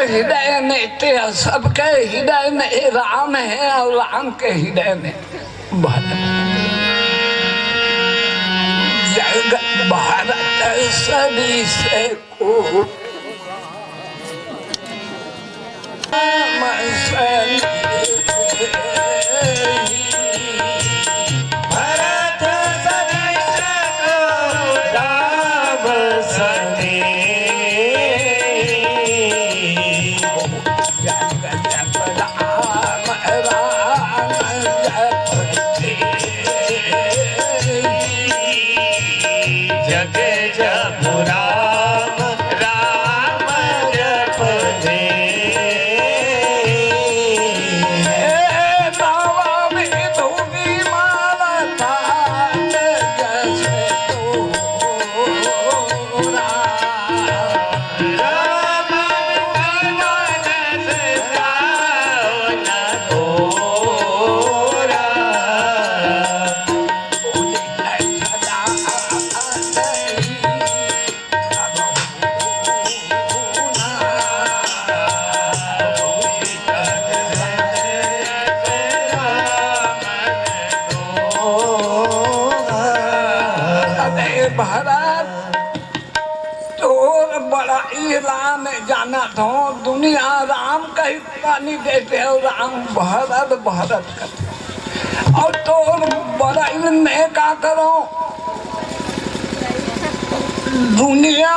हृदय में तेरा, सबके हृदय में राम है और राम के हृदय में भरत। जगत भारत सभी से को राम जाना तो दुनिया राम कहीं पानी देते हो, राम भरत भरत करते और तो बड़ाई में क्या करो दुनिया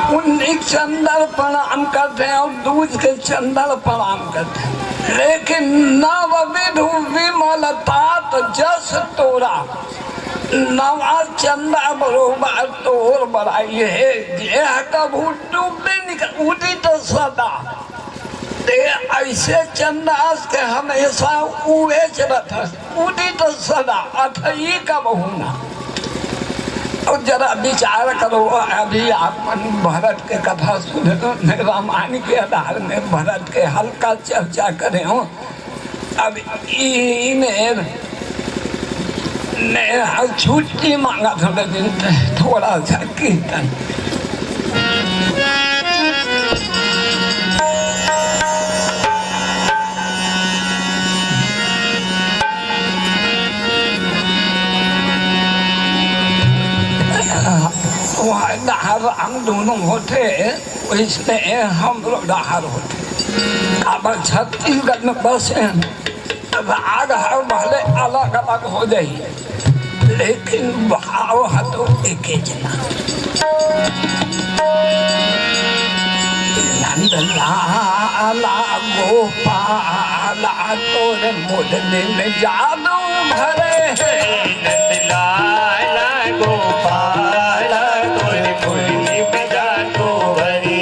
पुण्य चंदन प्रणाम करते हैं और दूध के चंदन प्रणाम करते हैं, लेकिन नव विधु विमलता जस तोरा नवा चंदा बरोबर तोर बड़ाई है। कबू डूबे निकल उठी तो सदा ते ऐसे चंदास के हमेशा उड़े चलत उठी तो सदा अथई कब होना। और जरा विचार करो, अभी आप भरत के कथा सुने तो रामायण के आधार में भरत के हल्का चर्चा करे हो। अब मैं छुट्टी मांगा थोड़े दिन थोड़ा सा कीर्तन वहाँ दाहर हम दोनों होते इसमें हम लोग दाहर होते। अब छत्तीसगढ़ में बसे राग हर भले अलग अलग हो जाए लेकिन भाव है तो एक ही जना। नंदलाला गोपाला तोरे मुरली में जादू भरे, नंदलाला गोपाला तोरे मुरली में जादू भरे।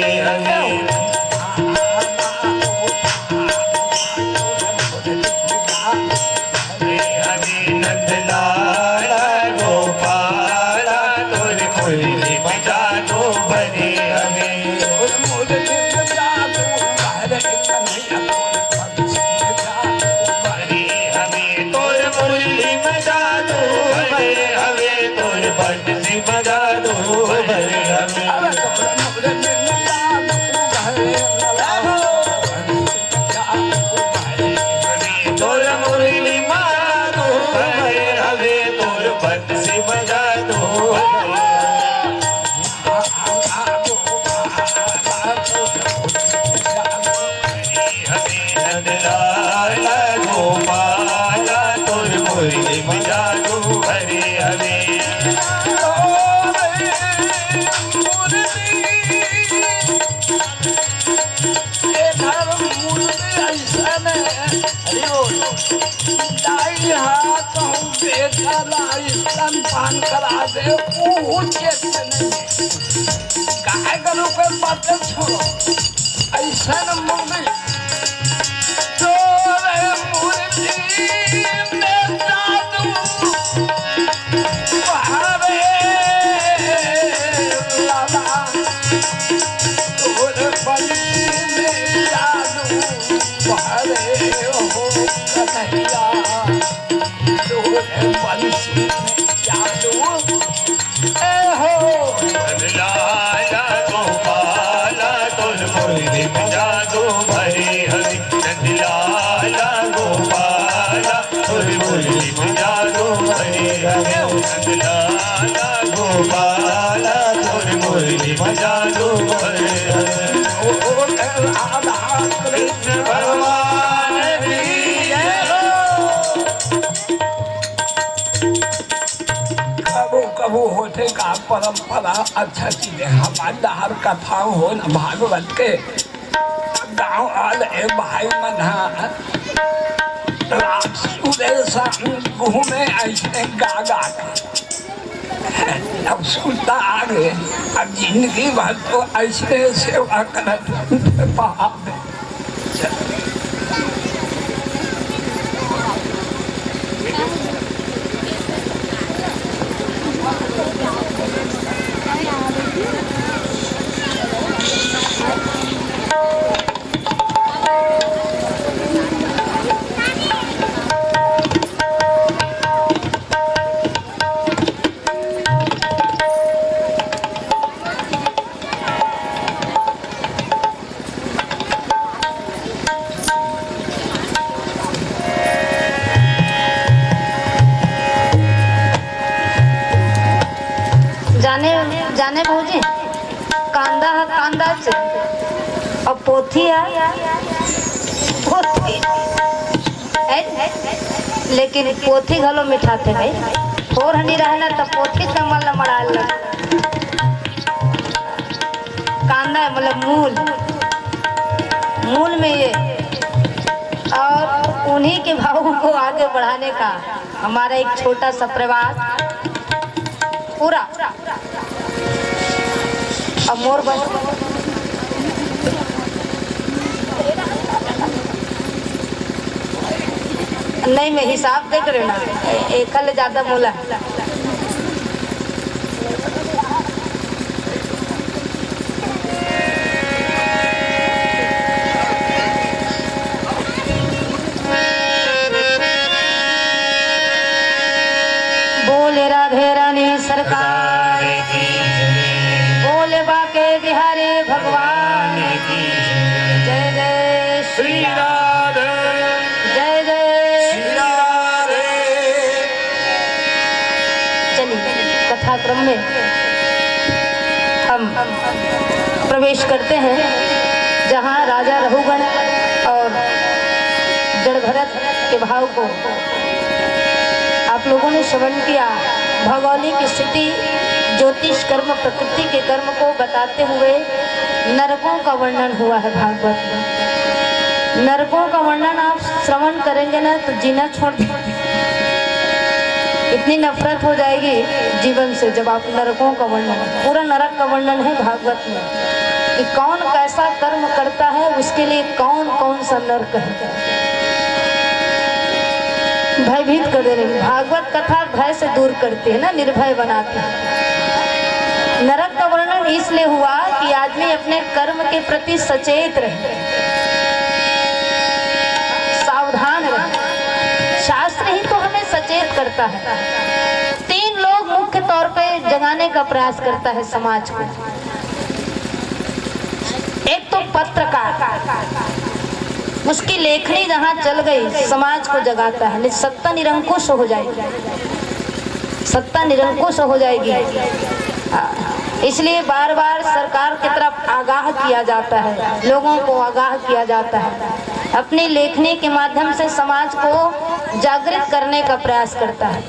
पान करा दे गाय गरु के बात छोड़ो ऐसा मुर्गी तोरे मुर्गी में जादू बहारे लाला तोरे बनी में जादू बहारे हो कन्हैया तोरे बंसी लाला गोपाला तोर मुरली में जादू भरे हरि नंदलाला गोपाला तोरी मुरली में जादू भरे हरि नंदलाला गोपाला तोरी मुरली में जादू भरे हरि राधा कृष्ण भगवान की जय हो। कबू कबू होते का परंपरा अच्छा चीज है। हमारे दहर कथा हो न भागवत के गाँव आले भाई मना रात सुरेश घूमे ऐसे गा गा के अब सुनता आगे अब जिंदगी भर तो ऐसे सेवा करत पहाड़ जाने भौजी कांदा है कांदा से और पोथी है पोथी लेकिन पोथी घलो मिठा थे भाई थोर हनी रहना तो पोथी कमल न मड़ा ल कांदा है मतलब मूल में ये और उन्हीं के भावों को आगे बढ़ाने का हमारा एक छोटा सा प्रयास पूरा अब मोर बस नहीं मैं हिसाब देख रहे ना एक ज्यादा बोला बोले राधे रानी सरकार बोले बाके बिहारी भगवान जय जय श्री राधे जय जय श्री राधे। चलिए कथाक्रम में हम प्रवेश करते हैं जहाँ राजा रघुगण और जड़ भरत के भाव को आप लोगों ने श्रवण किया। भौगोलिक स्थिति ज्योतिष कर्म प्रकृति के कर्म को बताते हुए नरकों का वर्णन हुआ है भागवत में। नरकों का वर्णन आप श्रवण करेंगे ना तो जीना छोड़ देंगे, इतनी नफरत हो जाएगी जीवन से जब आप नरकों का वर्णन पूरा नरक का वर्णन है भागवत में कि कौन कैसा कर्म करता है उसके लिए कौन कौन सा नरक है। भयभीत कर दे रही भागवत कथा भय से दूर करती है ना, निर्भय बनाती है। नरक का वर्णन इसलिए हुआ कि आदमी अपने कर्म के प्रति सचेत रहे, सावधान रहे। शास्त्र ही तो हमें सचेत करता है। 3 लोग मुख्य तौर पे जगाने का प्रयास करता है समाज को। एक तो पत्रकार, उसकी लेखनी जहाँ चल गई समाज को जगाता है, सत्ता निरंकुश हो जाएगी, सत्ता निरंकुश हो जाएगी। इसलिए बार बार सरकार की तरफ आगाह किया जाता है, लोगों को आगाह किया जाता है, अपनी लेखनी के माध्यम से समाज को जागृत करने का प्रयास करता है।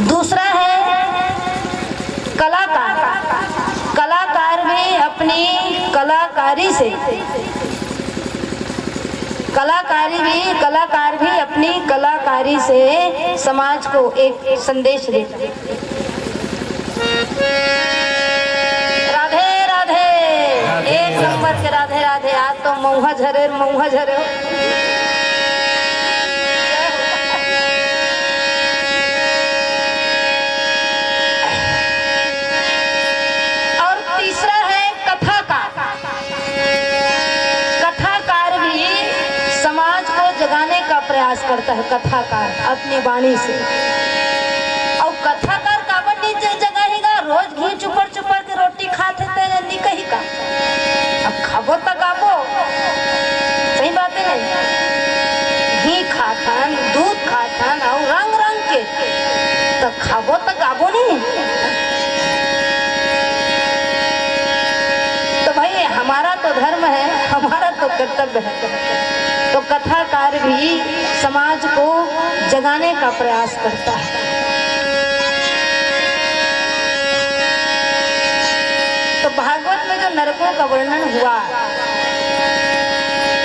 दूसरा है कलाकार, कलाकार भी अपनी कलाकारी से कलाकार भी अपनी कलाकारी से समाज को एक संदेश देता है। राधे राधे, एक नंबर के राधे राधे। आज तो मऊहा झरे मऊहा झरे। और तीसरा है कथाकार, कथाकार भी समाज को जगाने का प्रयास करता है। कथाकार अपनी वाणी से, और कथाकार काबड्डी जगाएगा, रोज घी चुपर चुपर के रोटी खाते थे निकही का। अब खाबो तक आबो खाथन, दूध खाथन और रंग रंग के, तो खाबो तो गाबो नहीं। तो भाई हमारा तो धर्म है, हमारा तो कर्तव्य है। तो कथाकार भी समाज को जगाने का प्रयास करता है। तो भागवत में जो नरकों का वर्णन हुआ,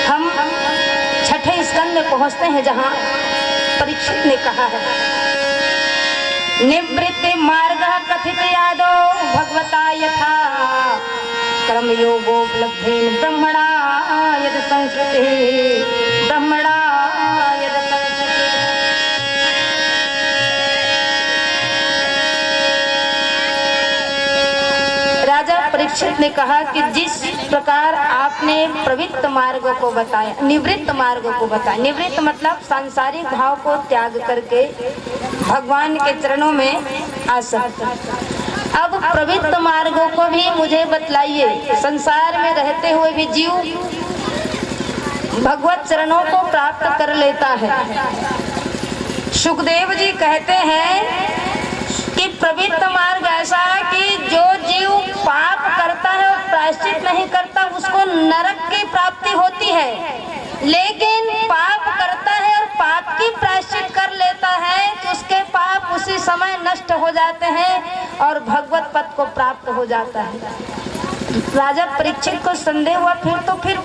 हम छठे स्कंद में पहुंचते हैं जहां परीक्षित ने कहा है, निवृत्ति मार्ग कथित यादो भगवता यथा कर्मयोगोपलब्धेन ब्रह्मणा यद संस्कृति ब्रह्मणा यद संस्कृति। राजा परीक्षित ने कहा कि जिस प्रकार आपने प्रवृत्त मार्ग को बताया, निवृत्त मार्ग को बताया, निवृत्त मतलब सांसारिक भाव को त्याग करके भगवान के चरणों में आसक्त। अब प्रवृत्त मार्गों को भी मुझे बतलाइए। संसार में रहते हुए भी जीव भगवत चरणों को प्राप्त कर लेता है। सुखदेव जी कहते हैं कि प्रवृत्त मार्ग ऐसा है कि जो जीव पाप करता है और प्रायश्चित नहीं करता उसको नरक की प्राप्ति होती है, लेकिन पाप करता है और पाप की प्रायश्चित कर लेता है तो उसके पाप उसी समय नष्ट हो जाते हैं और भगवत पद को प्राप्त हो जाता है। राजा परीक्षित को संदेह हुआ, फिर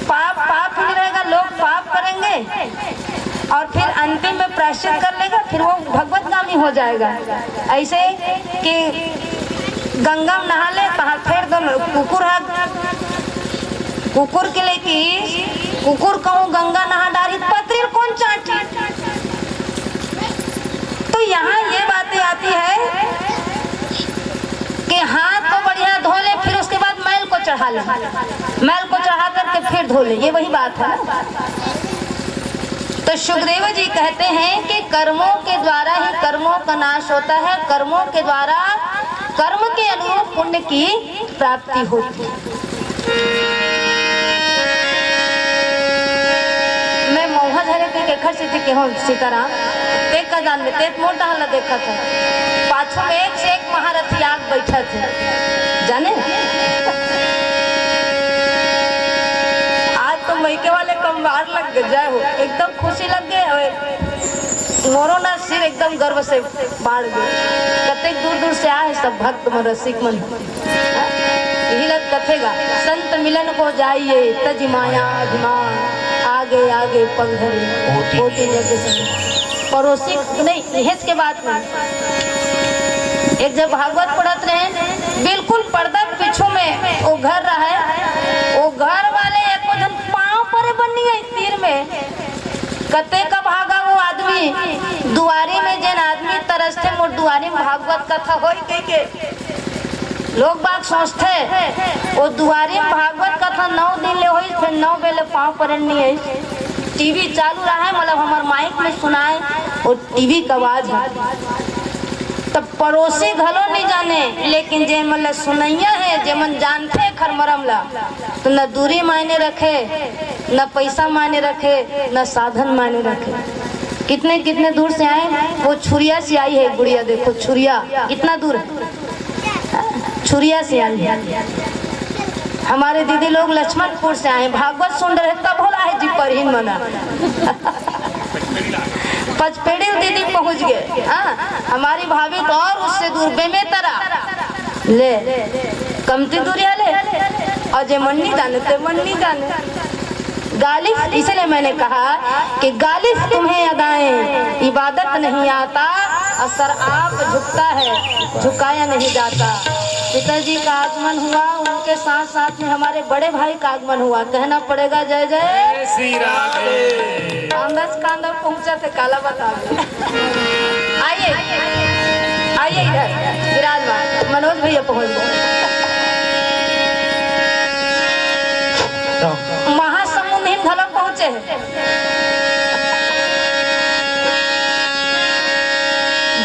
पाप पाप ही रहेगा, लोग पाप करेंगे और फिर अंतिम में प्रायश्चित कर लेगा, फिर वो भगवतगामी हो जाएगा। ऐसे कि गंगा में नहा ले, कहा फेर दो, कुकुर है, कुकुर के लिए कि कुकुर कहूँ गंगा नहा डारी पत्री कौन चाटी। तो यहाँ ये बातें आती है कि हाथ को बढ़िया धो ले, फिर उसके बाद मैल को चढ़ा ले, मैल को चढ़ा करके फिर धो ले, ये वही बात है। तो सुखदेव जी कहते हैं कि कर्मों के द्वारा ही कर्मों का नाश होता है, कर्मों के द्वारा कर्म के अनुरूप पुण्य की प्राप्ति होती है। मैं मौहा झरे के घर से थी कि हो सीताराम तेज का जान में तेज मोटा हल्ला देखा था, पाछू में एक से एक महारथी आग बैठा थे, जाने मैके वाले कमवार लग जाए हो, एकदम खुशी लग गए, मोरो ना सिर एकदम गर्व से बाढ़ गए। कतेक दूर दूर से आए सब भक्त मन रसिक मन, यही लग कथेगा संत मिलन को जाइए तज माया अभिमान, आगे आगे पगधरे होती पड़ोसी नहीं हेच के बात नहीं। एक जब भागवत पढ़त रहे, बिल्कुल पर्दा पीछू में वो घर रहा है, वो घर वाले एक पाँव पर बनी है तीर में, कते का भागा वो आदमी दुआरी में, जन आदमी तरसते मोर दुआरी में भागवत कथा हो के लोग बात सोचते वो दुआरी में भागवत कथा 9 दिन ले हुई, फिर 9 बेले पाँव पर नहीं है। टीवी चालू रहा है, मतलब हमारे माइक में सुनाए और टीवी का आवाज है, तब पड़ोसी घलो नहीं जाने, लेकिन जे मतलब सुनैया है जे मन जानते खर मरमला, तो न दूरी मायने रखे, न पैसा मायने रखे, न साधन मायने रखे। कितने कितने दूर से आए, वो छुरिया से आई है गुड़िया, देखो छुरिया कितना दूर है, छुरिया से आई है। हमारे दीदी लोग लक्ष्मणपुर से आए, भागवत सुन रहे तब होला है जी पर ही मना पचपेड़ी दीदी पहुंच गए। हमारी भाभी तो और उससे दूर बेमेतरा ले कमती दूरी ले, और जे मन नहीं जाने तो मन नहीं जाने। गालिब, इसलिए मैंने कहा कि गालिब तुम्हें अदाएं इबादत नहीं आता, असर आप झुकता है झुकाया नहीं जाता। पिताजी का आगमन हुआ, उनके साथ साथ में हमारे बड़े भाई का आगमन हुआ, कहना पड़ेगा जय जय श्री राम। कांदा पहुंचा थे काला बता। आइए आइए इधर विराजमान मनोज भैया पहुंच गए। महासमुंद हिंद धलो पहुंचे हैं।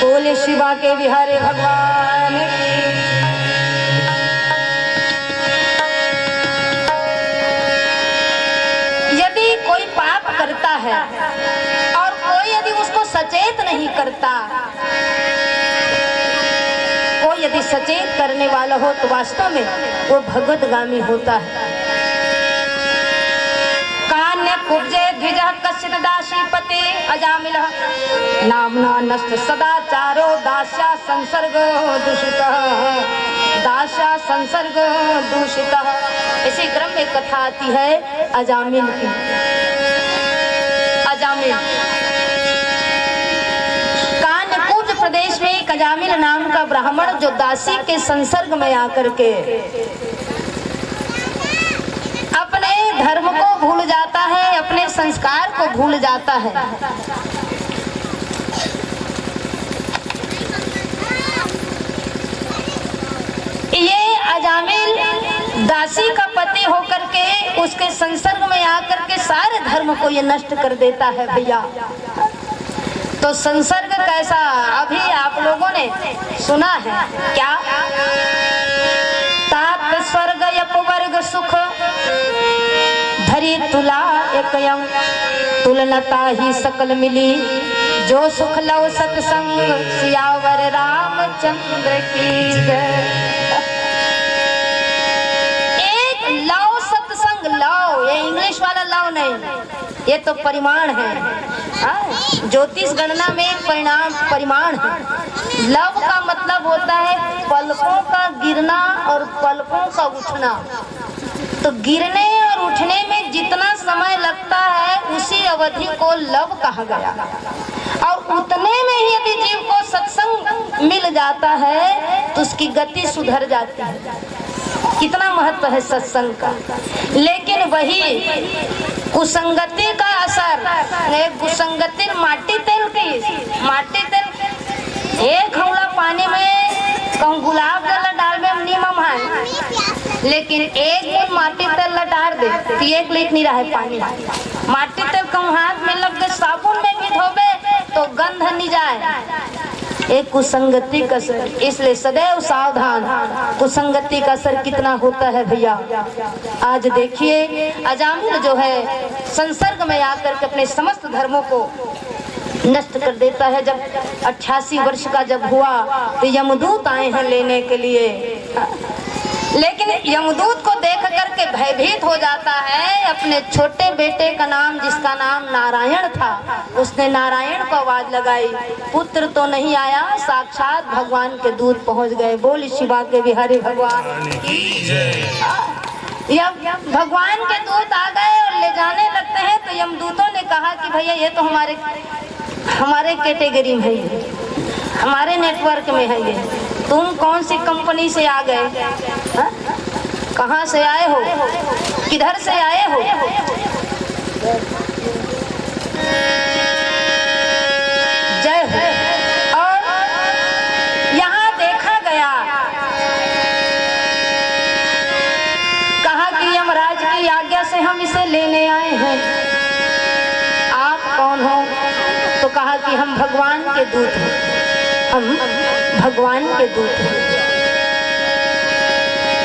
बोले शिवा के बिहारी भगवान की। यदि कोई पाप करता है और सचेत नहीं करता। कोई यदि सचेत करने वाला हो तो वास्तव में वो भगवतगामी होता है। कान्य कुब्जे द्विजः कश्चित् दासीपते अजामिलः नाम्ना नष्ट सदाचारो दास्या संसर्गो दूषितः, दास्या संसर्गो दूषितः। इसी क्रम में कथा आती है अजामिल की। अजामिल कान्यकुब्ज प्रदेश में एक अजामिल नाम का ब्राह्मण जो दासी के संसर्ग में आकर के अपने धर्म को भूल जाता है, अपने संस्कार को भूल जाता है। ये अजामिल दासी का पति होकर के उसके संसर्ग में आकर के सारे धर्म को ये नष्ट कर देता है भैया। तो संसर्ग कैसा अभी आप लोगों ने सुना है क्या? तात स्वर्ग अपवर्ग सुख धरी तुला एकयम, तुलनता ही सकल मिली जो सुख लव सत्संग, सियावर रामचंद्र की जय। एक लव सत्संग, लव ये इंग्लिश वाला लव नहीं, ये तो परिमाण है। ज्योतिष गणना में एक परिमाण है। लव का मतलब होता है पलकों का गिरना और पलकों का उठना। तो गिरने और उठने में जितना समय लगता है उसी अवधि को लव कहा गया। और उतने में ही यदि जीव को सत्संग मिल जाता है तो उसकी गति सुधर जाती है। कितना महत्व है सत्संग का। लेकिन वही कुसंगति का असर, कुसंगति माटी तेल की, माटी तेल एक हौला पानी में कहूँ गुलाब जल डाल में नीमम है, लेकिन एक बूंद माटी तेल लटार दे तो एक लीक नहीं रहा पानी। माटी तेल कहूँ हाथ में लग गए, साबुन में भी धोबे तो गंध नहीं जाए। एक कुसंगति का असर, इसलिए सदैव सावधान। कुसंगति का असर कितना होता है भैया। आज देखिए अजामिल जो है संसर्ग में आकर के अपने समस्त धर्मों को नष्ट कर देता है। जब 88 वर्ष का जब हुआ तो यमदूत आए हैं लेने के लिए, लेकिन यमदूत को देख करके भयभीत हो जाता है। अपने छोटे बेटे का नाम, जिसका नाम नारायण था, उसने नारायण को आवाज लगाई। पुत्र तो नहीं आया, साक्षात भगवान के दूत पहुंच गए। बोल शिवा के बिहारी भगवान की जय। भगवान के दूत आ गए और ले जाने लगते हैं तो यमदूतों ने कहा कि भैया ये तो हमारे कैटेगरी में है, हमारे नेटवर्क में है। ये तुम कौन सी कंपनी से आ गए? कहाँ से आए हो? किधर से आए हो? जय हो। और यहाँ देखा गया, कहा कि यमराज की आज्ञा से हम इसे लेने आए हैं। आप कौन हो? तो कहा कि हम भगवान के दूत हैं, हम भगवान के दूत हैं।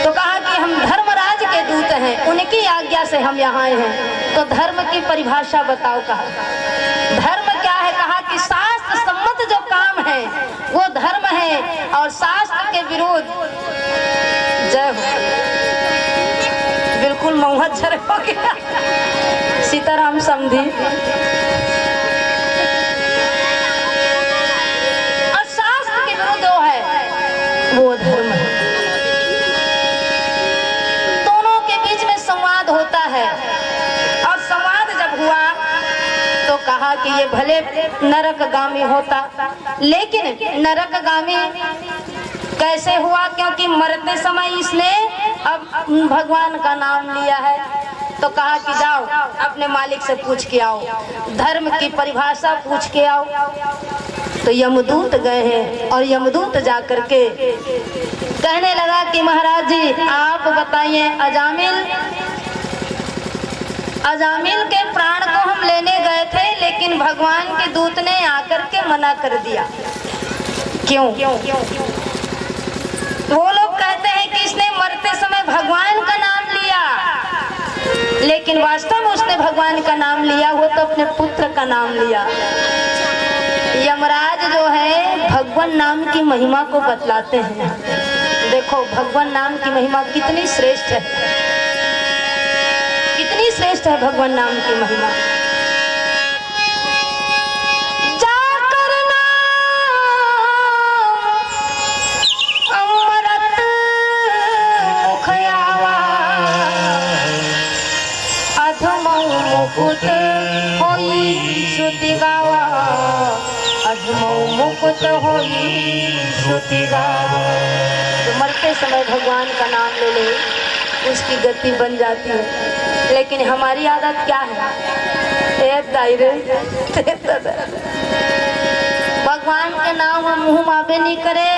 तो कहा कि हम धर्मराज के दूत हैं, उनकी आज्ञा से हम यहाँ आए हैं। तो धर्म की परिभाषा बताओ। कहा धर्म क्या है? कहा कि शास्त्र सम्मत जो काम है वो धर्म है, और शास्त्र के विरोध। जय हो। बिल्कुल मौहज्जर हो गया सीताराम समधी। वो धर्म है। दोनों के बीच में संवाद होता है, और संवाद जब हुआ तो कहा कि ये भले नरकगामी होता, लेकिन नरकगामी कैसे हुआ? क्योंकि मरते समय इसने अब भगवान का नाम लिया है। तो कहा कि जाओ अपने मालिक से पूछ के आओ, धर्म की परिभाषा पूछ के आओ। तो यमदूत गए हैं, और यमदूत जाकर के कहने लगा कि महाराज जी आप बताइए, अजामिल के प्राण को हम लेने गए थे, लेकिन भगवान के दूत ने आकर के मना कर दिया। क्यों? वो लोग कहते हैं कि इसने मरते समय भगवान का नाम लिया, लेकिन वास्तव में उसने भगवान का नाम लिया, वो तो अपने पुत्र का नाम लिया। यमराज जो है भगवान नाम की महिमा को बतलाते हैं। देखो भगवान नाम की महिमा कितनी श्रेष्ठ है, कितनी श्रेष्ठ है भगवान नाम की महिमा। जाकर अमृत मुख आवा, अधमौ मुकुट होई श्रुति गावा, अधमौ मुकुट होई श्रुति गावा। तो मरते समय भगवान का नाम ले ले उसकी गति बन जाती है, लेकिन हमारी आदत क्या है? भगवान के नाम हम मुँह मावे नहीं करे,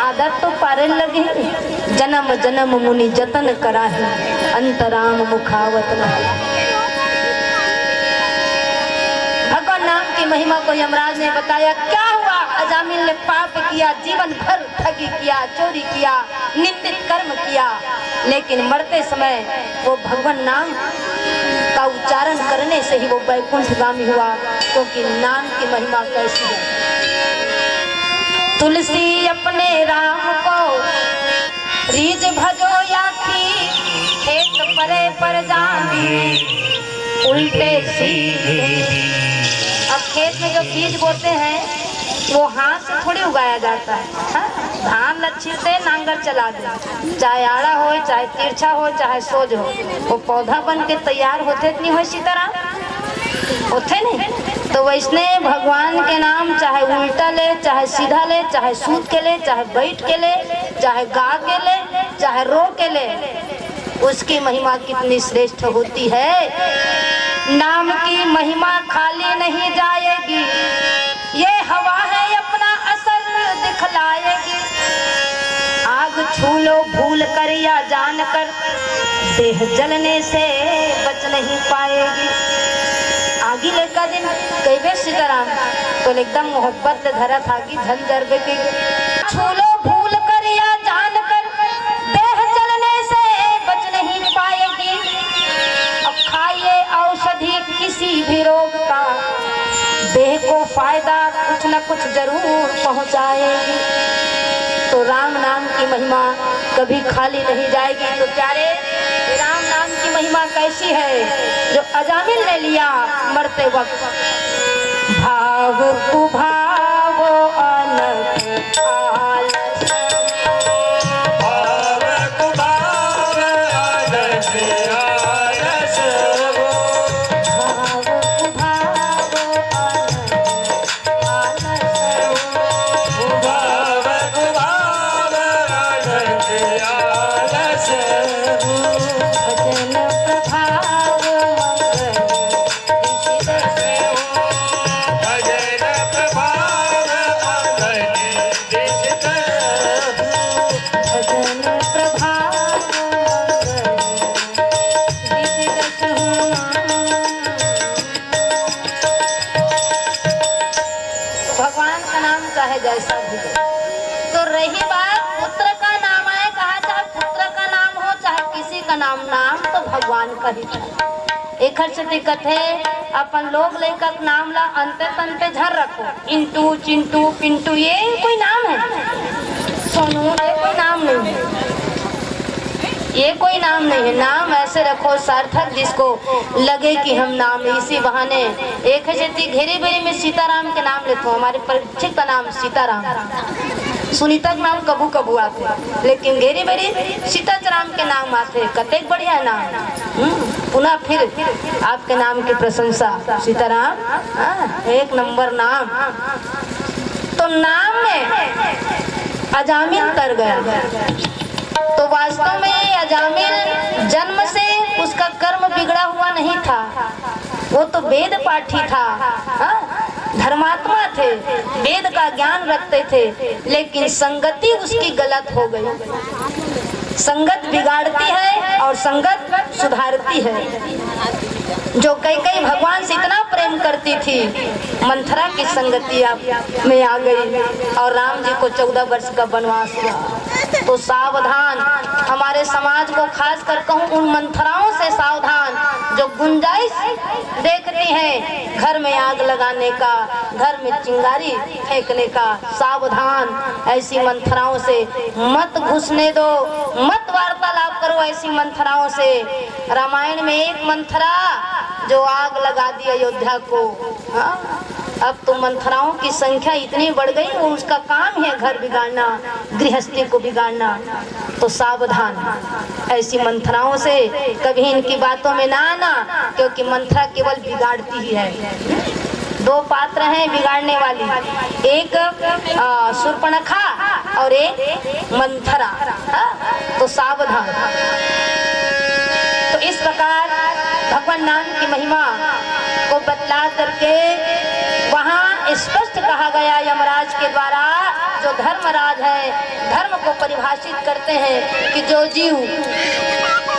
आदत तो पारे लगी। जन्म जन्म मुनि जतन करा है, अंतराम मुखावत न। भगवान नाम की महिमा को यमराज ने बताया। क्या हुआ? अजामिल ने पाप किया, जीवन भर ठगी किया, चोरी किया, निंदित कर्म किया, लेकिन मरते समय वो भगवान नाम का उच्चारण करने से ही वो वैकुंठगामी हुआ, क्योंकि नाम की महिमा कैसी है। तुलसी अपने राम को रीज भजो याखी, खेत परे पर जानी उल्टे सीधे। अब खेत में जो बीज बोते हैं वो हाथ से थोड़ी उगाया जाता है, धान लच्छी से नांगर चला दे, चाहे आड़ा हो चाहे तिरछा हो चाहे सोज हो, वो पौधा बन के तैयार होते नहीं हो इसी तरह होते नहीं। तो वैसने भगवान के नाम चाहे उल्टा ले चाहे सीधा ले, चाहे सूत के ले चाहे बैठ के ले, चाहे गा के ले चाहे रो के ले, उसकी महिमा कितनी श्रेष्ठ होती है। नाम की महिमा खाली नहीं जाएगी, ये हवा है अपना असर दिखलाएगी। आग छू लो भूल कर या जान कर, देह जलने से बच नहीं पाएगी। आगी लेका दिन कई बेर सीताराम तो एकदम मोहब्बत धरा था कि धन जरबे के। छू लो भूल कर या जान कर, देह जलने से बच नहीं पाएगी। अब खाइए औषधि किसी भी रोग का, देह को फायदा कुछ न कुछ जरूर पहुंचाएगी। तो राम नाम की महिमा कभी खाली नहीं जाएगी। तो प्यारे राम नाम की महिमा कैसी है जो अजामिल ने लिया मरते वक्त। भाव कुभाव अनक आलस, भाव कुभाव अनक आलस वो, भाव कुभाव अनक आलस वो, भाव कुभाव अनक आलस वो, भजन प्रभाव मंगल ऋषि दस हो, भजन प्रभाव मंगल दिश कर, भजन प्रभाव मंगल ऋषि दस हो। भगवान का नाम चाहे जैसा भी हो। तो रही बात पुत्र का नाम आए, कहा चाहे पुत्र का नाम हो चाहे किसी का नाम, नाम तो भगवान का ही है। एक से दिक्कत है अपन लोग लेकर नाम ला अंते तंते झर रखो, इंटू चिंटू पिंटू, ये कोई नाम है? सोनू, ये कोई नाम नहीं है, ये कोई नाम नहीं है। नाम ऐसे रखो सार्थक जिसको लगे कि हम नाम, इसी बहाने एक है घेरी बेरी में सीताराम के नाम लेते हो। हमारे परीक्षित का नाम सीताराम, सुनीता के नाम कबू कबू आते, लेकिन घेरी बेरी सीताराम के नाम आते। कतेक बढ़िया नाम। पुनः फिर आपके नाम की प्रशंसा, सीताराम एक नंबर नाम। तो नाम में अजामिल तर गया। तो वास्तव में अजामिल जन्म से उसका कर्म बिगड़ा हुआ नहीं था, वो तो वेद पाठी था, धर्मात्मा थे, वेद का ज्ञान रखते थे, लेकिन संगति उसकी गलत हो गई। संगत बिगाड़ती है और संगत सुधारती है। जो कई भगवान से इतना प्रेम करती थी, मंथरा की संगति में आ गई और राम जी को 14 वर्ष का वनवास हुआ। तो सावधान, हमारे समाज को खास कर कहूँ उन मंथराओं से सावधान जो गुंजाइश देखती हैं घर में आग लगाने का, घर में चिंगारी फेंकने का। सावधान, ऐसी मंथराओं से मत घुसने दो, मत वार्तालाप करो ऐसी मंथराओं से। रामायण में एक मंथरा जो आग लगा दी अयोध्या को, हाँ? अब तो मंथराओं की संख्या इतनी बढ़ गई, वो उसका काम है घर बिगाड़ना, गृहस्थी को बिगाड़ना। तो सावधान, ऐसी मंथराओं से कभी इनकी बातों में ना आना, क्योंकि मंथरा केवल बिगाड़ती ही है। दो पात्र हैं बिगाड़ने वाली, एक शूर्पणखा और एक मंथरा, तो सावधान। तो इस प्रकार भगवान नाम की महिमा को बतला करके वहाँ स्पष्ट कहा गया यमराज के द्वारा, जो धर्मराज है, धर्म को परिभाषित करते हैं कि जो जीव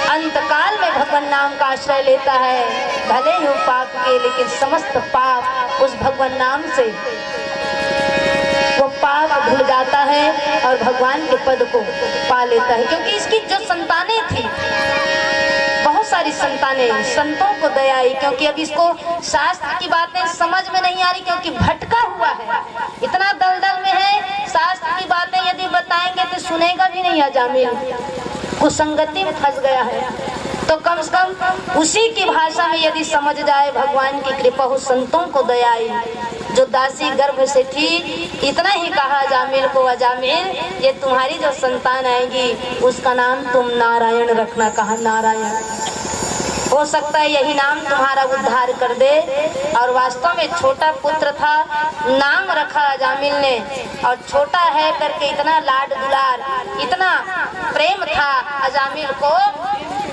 अंतकाल में भगवान नाम का आश्रय लेता है, भले ही पाप के, लेकिन समस्त पाप उस भगवान नाम से वो पाप धुल जाता है और भगवान के पद को पा लेता है। क्योंकि इसकी जो संतानें थी, बहुत सारी संतानें, संतों को दया आई, क्योंकि अब इसको शास्त्र की बातें समझ में नहीं आ रही, क्योंकि भटका हुआ है, इतना दलदल में है। शास्त्र की बातें यदि बताएंगे तो सुनेगा भी नहीं अजामिल, कुसंगति में फंस गया है। तो कम से कम उसी की भाषा में यदि समझ जाए, भगवान की कृपा हो, संतों को दया आई। जो दासी गर्भ से थी, इतना ही कहा अजामिल को, अजामिल ये तुम्हारी जो संतान आएगी उसका नाम तुम नारायण रखना। कहा नारायण, हो सकता है यही नाम तुम्हारा उद्धार कर दे। और वास्तव में छोटा पुत्र था, नाम रखा अजामिल ने, और छोटा है करके इतना लाड दुलार, इतना प्रेम था अजामिल को,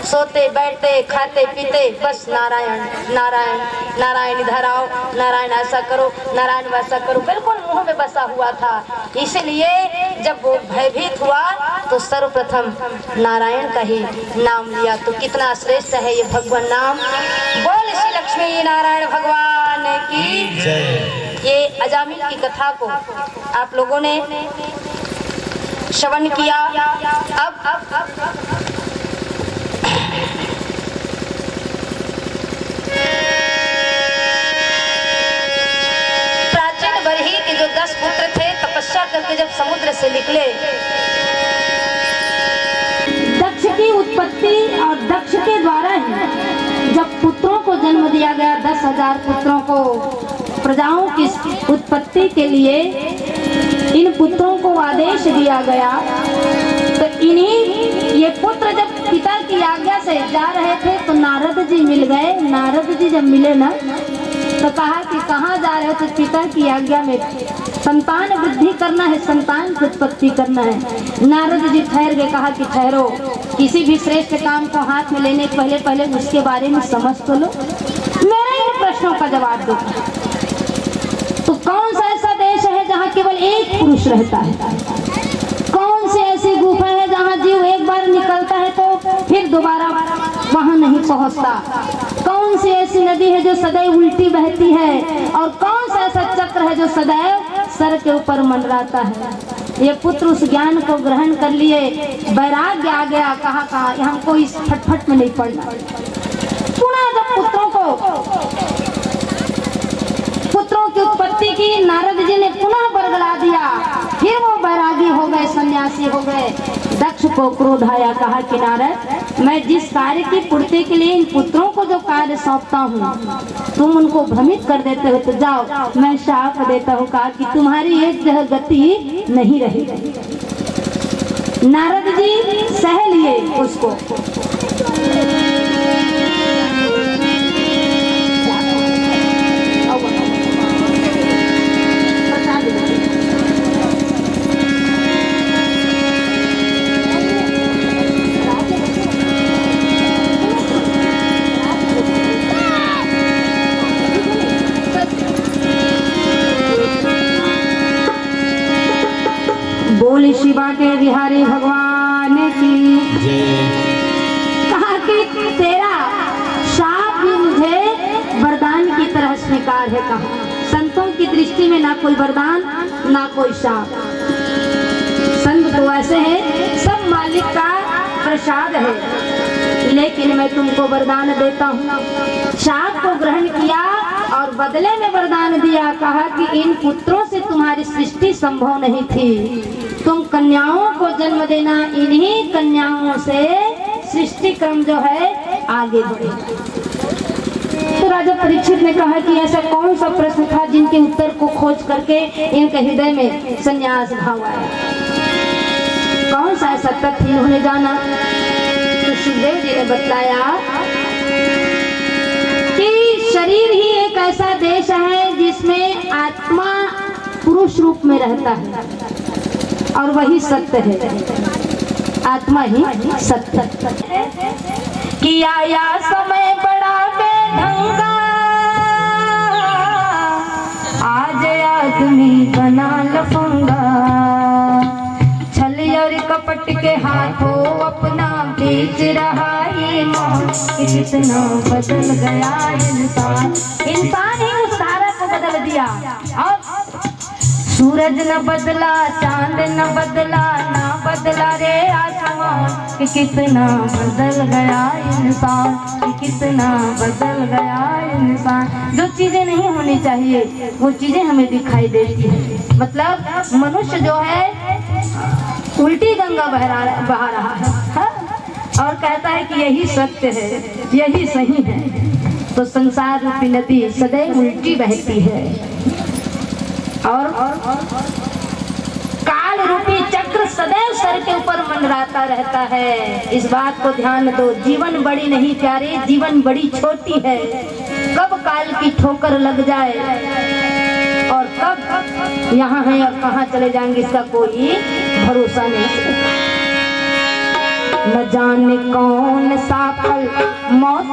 सोते बैठते खाते पीते बस नारायण नारायण नारायण, इधर आओ, नारायण ऐसा करो, नारायण वैसा करो, बिल्कुल मुंह में बसा हुआ था। इसलिए जब वो भयभीत हुआ तो सर्वप्रथम नारायण का ही नाम लिया। तो कितना श्रेष्ठ है ये भगवान नाम। बोल श्री लक्ष्मी नारायण भगवान की जय। ये अजामिल की कथा को आप लोगों ने श्रवण किया। अब प्राचीन बरही के जो 10 पुत्र थे, तपस्या करके जब समुद्र से निकले, दक्ष की उत्पत्ति और दक्ष के द्वारा ही जब पुत्रों को जन्म दिया गया, 10,000 पुत्रों को, प्रजाओं की उत्पत्ति के लिए इन पुत्रों को आदेश दिया गया। तो इन्हीं ये पुत्र जब पिता की आज्ञा से जा रहे थे तो नारद जी मिल गए। नारद जी जब मिले ना तो कहा कि कहाँ जा रहे हो? तो पिता की आज्ञा में संतान वृद्धि करना है, संतान की उत्पत्ति करना है। नारद जी ठहर गए, कहा कि ठहरो, किसी भी श्रेष्ठ काम को हाथ में लेने के पहले उसके बारे में समझ तो लो, मेरे इन प्रश्नों का जवाब दो। तो कौन सा ऐसा देश है जहाँ केवल एक पुरुष रहता है? कौन सी ऐसी गुफा है जहाँ जीव एक बार निकलता है तो फिर दोबारा वहाँ नहीं पहुँचता? कौन सी ऐसी नदी है जो सदैव उल्टी बहती है? और कौन सा ऐसा चक्र है जो सदैव सर के ऊपर मंडराता है? ये पुत्र उस ज्ञान को ग्रहण कर लिए, वैराग्य आ गया। कहा हमको इस फटफट में नहीं पड़ना। पुनः जब पुत्रों की उत्पत्ति की नारद जी ने पुनः बरगला दिया, फिर वो बैरागी हो गए, सन्यासी हो गए। दक्ष को क्रोध आया, कहा कि नारद, मैं जिस कार्य की पूर्ति के लिए इन पुत्रों को जो कार्य सौंपता हूँ, तुम उनको भ्रमित कर देते हो, तो जाओ मैं शाप देता हूँ। कहा कि तुम्हारी एक जगह गति नहीं रहेगी। नारद जी सह लिए उसको। बोल शिवा के बिहारी भगवान की कहा कि तेरा शाप भी मुझे वरदान की तरह स्वीकार है। कहा संतों की दृष्टि में ना कोई वरदान ना कोई शाप। संत तो ऐसे हैं, सब मालिक का प्रसाद है। लेकिन मैं तुमको वरदान देता हूँ। शाप को ग्रहण किया और बदले में वरदान दिया, कहा कि इन पुत्रों से तुम्हारी सृष्टि संभव नहीं थी, तुम कन्याओं को जन्म देना, इन्हीं कन्याओं से सृष्टि क्रम जो है आगे बढ़े। तो राजा परीक्षित ने कहा कि ऐसा कौन सा प्रश्न था जिनके उत्तर को खोज करके इनके हृदय में संन्यास भाव आया, कौन सा ऐसा तथ्य इन्होंने जाना। तो सुखदेव जी ने बतलाया कि शरीर ही एक ऐसा देश है जिसमें आत्मा पुरुष रूप में रहता है और वही सत्य है, आत्मा ही सत्य है। कि आया समय बड़ा बेढंगा, आज आदमी बना लफंगा, छल और कपट के हाथों अपना बेच रहा है मौत, कि कितना बदल गया इंसान। इंसान ही उस धारा को बदल दिया। और सूरज न बदला, चांद न बदला, ना बदला रे आसमान, कि कितना बदल गया इंसान, कि कितना बदल गया इंसान। जो चीजें नहीं होनी चाहिए वो चीजें हमें दिखाई देती है। मतलब मनुष्य जो है उल्टी गंगा बहा रहा है, हा? और कहता है कि यही सत्य है, यही सही है। तो संसार रूपी नदी सदैव उल्टी बहती है और काल रूपी चक्र सदैव सर के ऊपर मंडराता रहता है। इस बात को ध्यान दो, जीवन बड़ी नहीं प्यारे, जीवन बड़ी छोटी है। कब काल की ठोकर लग जाए और कब यहाँ है और कहाँ चले जाएंगे इसका कोई भरोसा नहीं। न जाने कौन सा पल मौत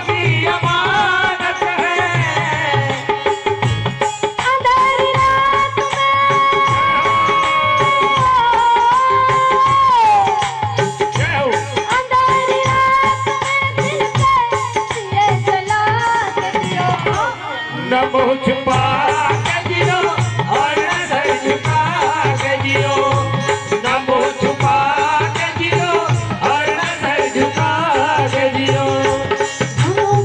की अमानत है, अंधेरी रात जय हो। अंधेरी रात में दिल से ये जला के दियो। न मुँह छुपा के जियो और न सर झुका के जियो, न मुँह छुपा के जियो और न सर झुका के जियो।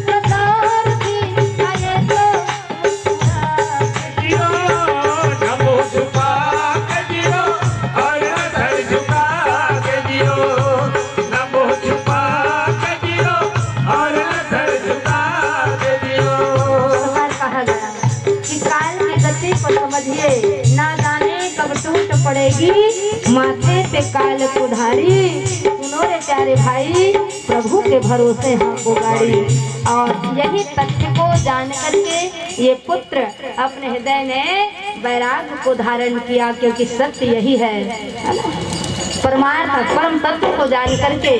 प्रकार की आए तो जियो न मुँह छुपा के जियो और न सर झुका के जियो, न मुँह छुपा के जियो और न सर झुका के जियो। प्रकार कहा गया कि काल की गति को समझिए, ना जाने कब टूट पड़ेगी माथे पे काल कुधारी। सुनो रे प्यारे भाई, प्रभु के भरोसे हमको गाड़ी। और यही तथ्य को जान करके ये पुत्र अपने हृदय में वैराग्य को धारण किया, क्योंकि सत्य यही है ना? परमार्थ परम तत्व को जान करके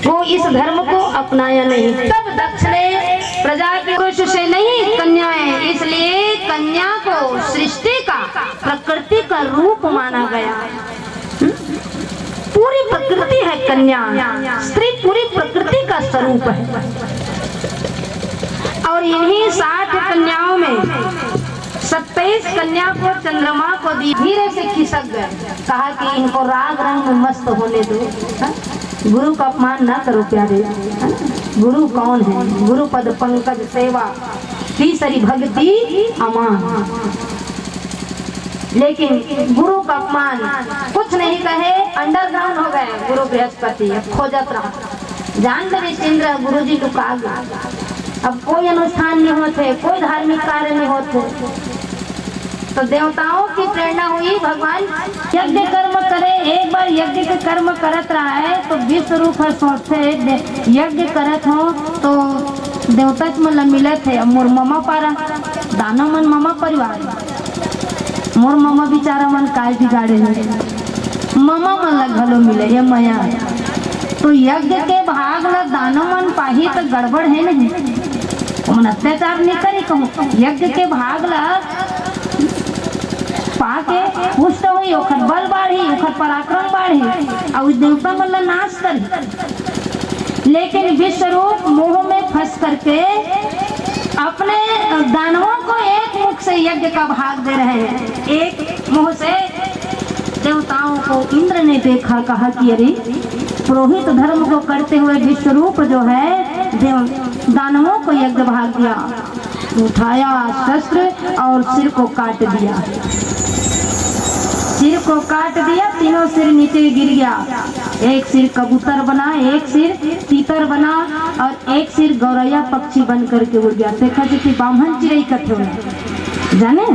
वो इस धर्म को अपनाया नहीं। तब दक्ष ने प्रजा के पुरुष से नहीं कन्याएं, इसलिए कन्या को सृष्टि का प्रकृति का रूप माना गया। पूरी प्रकृति है कन्या, स्त्री पूरी प्रकृति का स्वरूप है। और इन्हीं 60 कन्याओं में 27 कन्या को चंद्रमा को दी। धीरे से खिसक गए, कहा कि इनको राग रंग में मस्त होने दो। हा? गुरु का अपमान ना करो प्यारे। हा? गुरु कौन है? गुरु पद पंकज सेवा, तीसरी भक्ति अमान। लेकिन गुरु का अपमान कुछ नहीं कहे, अंडरग्राउंड हो गए गुरु बृहस्पति। अब खोजत रहा, जान इंद्र गुरु जी को कहा। अब कोई अनुष्ठान नहीं होते, कोई धार्मिक कार्य नहीं होते। तो देवताओं की प्रेरणा हुई, भगवान यज्ञ कर्म करे। एक बार यज्ञ के कर्म करत रहा है तो विश्व रूप है, सोचते यज्ञ करत हो तो देवता मतलब मिले थे। मोर मामा पारा दाना मन मामा परिवार, मोर मामा बेचारा मन काय बिगाड़े है, मामा मन लगलो मिले ये मया। तो यज्ञ के भाग ला दानो मन पाही तो गड़बड़ है नहीं, मन अत्याचार नहीं करी कहूँ। यज्ञ के भाग ला पाके पुष्ट हुई, ओखर बल बाढ़ी, ओखर पराक्रम बाढ़ी और देवता मन ला नाश करी। लेकिन विश्वरूप मोह में फंस करके अपने दानवों को एक मुख से यज्ञ का भाग दे रहे हैं, एक मुंह से देवताओं को इंद्र ने देखा, कहा कि अरे पुरोहित धर्म को करते हुए विश्वरूप जो है देव दानवों को यज्ञ भाग दिया। उठाया शस्त्र और सिर को काट दिया, सिर को काट दिया, तीनों सिर नीचे गिर गया। एक सिर कबूतर बना, एक सिर तीतर बना और एक सिर गौरैया पक्षी बन करके उड़ गया। देखा जी बामन चिड़ई कथे हुए जाने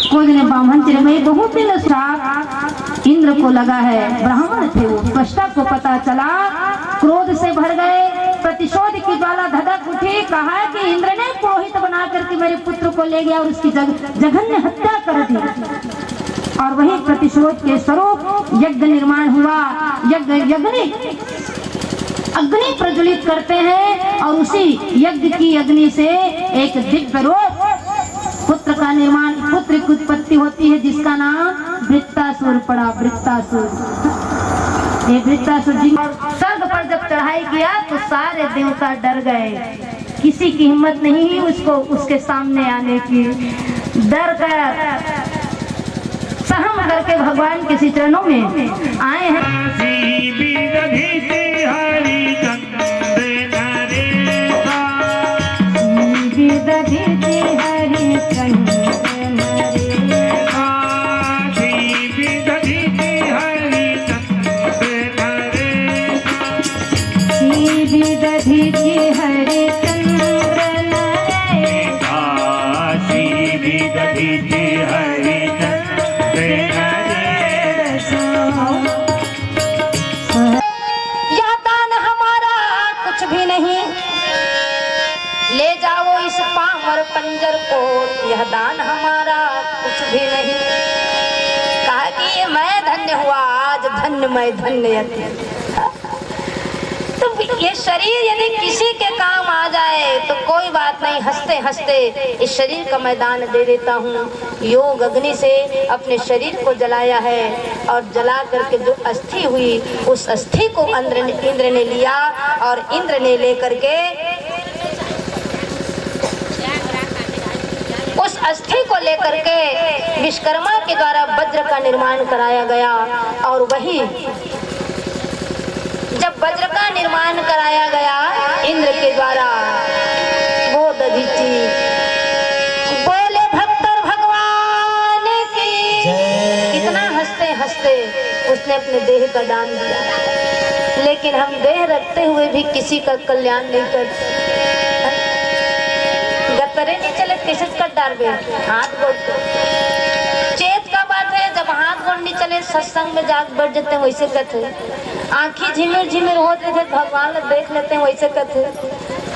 कोई ने बामन चिड़ई में बहुत दिन श्राप इंद्र को लगा है। ब्राह्मण थे वो, त्वष्टा को पता चला, क्रोध से भर गए, प्रतिशोध की ज्वाला धधक उठी। कहा कि इंद्र ने पुरोहित बना करके मेरे पुत्र को ले गया और उसकी जघन्य हत्या कर दी। और वही प्रतिशोध के स्वरूप यज्ञ निर्माण हुआ। अग्नि प्रज्वलित करते हैं और उसी यज्ञ की अग्नि से एक दिव्य रूप पुत्र का निर्माण, पुत्र की उत्पत्ति होती है जिसका नाम वृत्तासुर पड़ा। वृत्तासुर, ये वृत्तासुर जी स्वर्ग पर जब चढ़ाई किया तो सारे देवता डर गए, किसी की हिम्मत नहीं हुई उसको उसके सामने आने की। डर कर सहम करके भगवान के श्री चरणों में आए हैं। पंजर को यह दान हमारा कुछ भी नहीं। कहा कि मैं धन्य हुआ आज, धन्य मैं धन्य। तो ये शरीर यदि किसी के काम आ जाए तो कोई बात नहीं, हंसते हंसते इस शरीर का मैं दान दे देता हूँ। योग अग्नि से अपने शरीर को जलाया है और जला करके जो अस्थि हुई उस अस्थि को इंद्र ने लिया और इंद्र ने लेकर के उस अस्थि को लेकर के विश्वकर्मा के द्वारा वज्र का निर्माण कराया गया। और वही जब वज्र का निर्माण कराया गया इंद्र के द्वारा, वो दधीची बोले भक्त भगवान की, इतना हंसते हंसते उसने अपने देह का दान दिया। लेकिन हम देह रखते हुए भी किसी का कल्याण नहीं करते। गतरे नहीं चले कैसे कर डाल बे हाथ गोड़ चेत का बात है। जब हाथ गोड़ नहीं चले सत्संग में जाग बैठ जाते हैं वैसे कहते। आंखें झिमिर झिमिर होते थे भगवान देख लेते हैं वैसे कहते।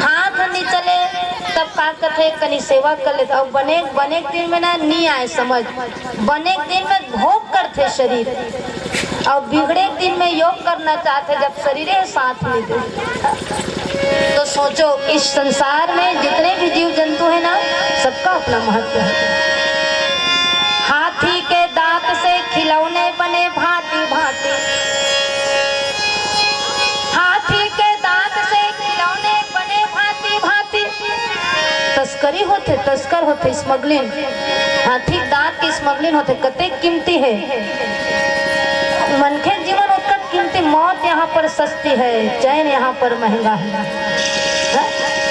हाथ नहीं चले तब का कहते कहीं सेवा कर लेते। और बने दिन में ना नहीं आए समझ, बने दिन में भोग करते शरीर और बिगड़े दिन में योग करना चाहते जब शरीर साथ नहीं दे। तो सोचो इस संसार में जितने भी जीव जंतु है ना सबका अपना महत्व है। हाथी के दांत से खिलौने बने भांति भांति, हाथी के दांत से खिलौने बने भांति भांति। तस्करी होते, तस्कर होते, स्मगलिंग, हाथी दांत की स्मगलिंग होते। कते कीमती है मनखे जीवन उसका कीमती। मौत यहाँ पर सस्ती है, चैन यहाँ पर महंगा है।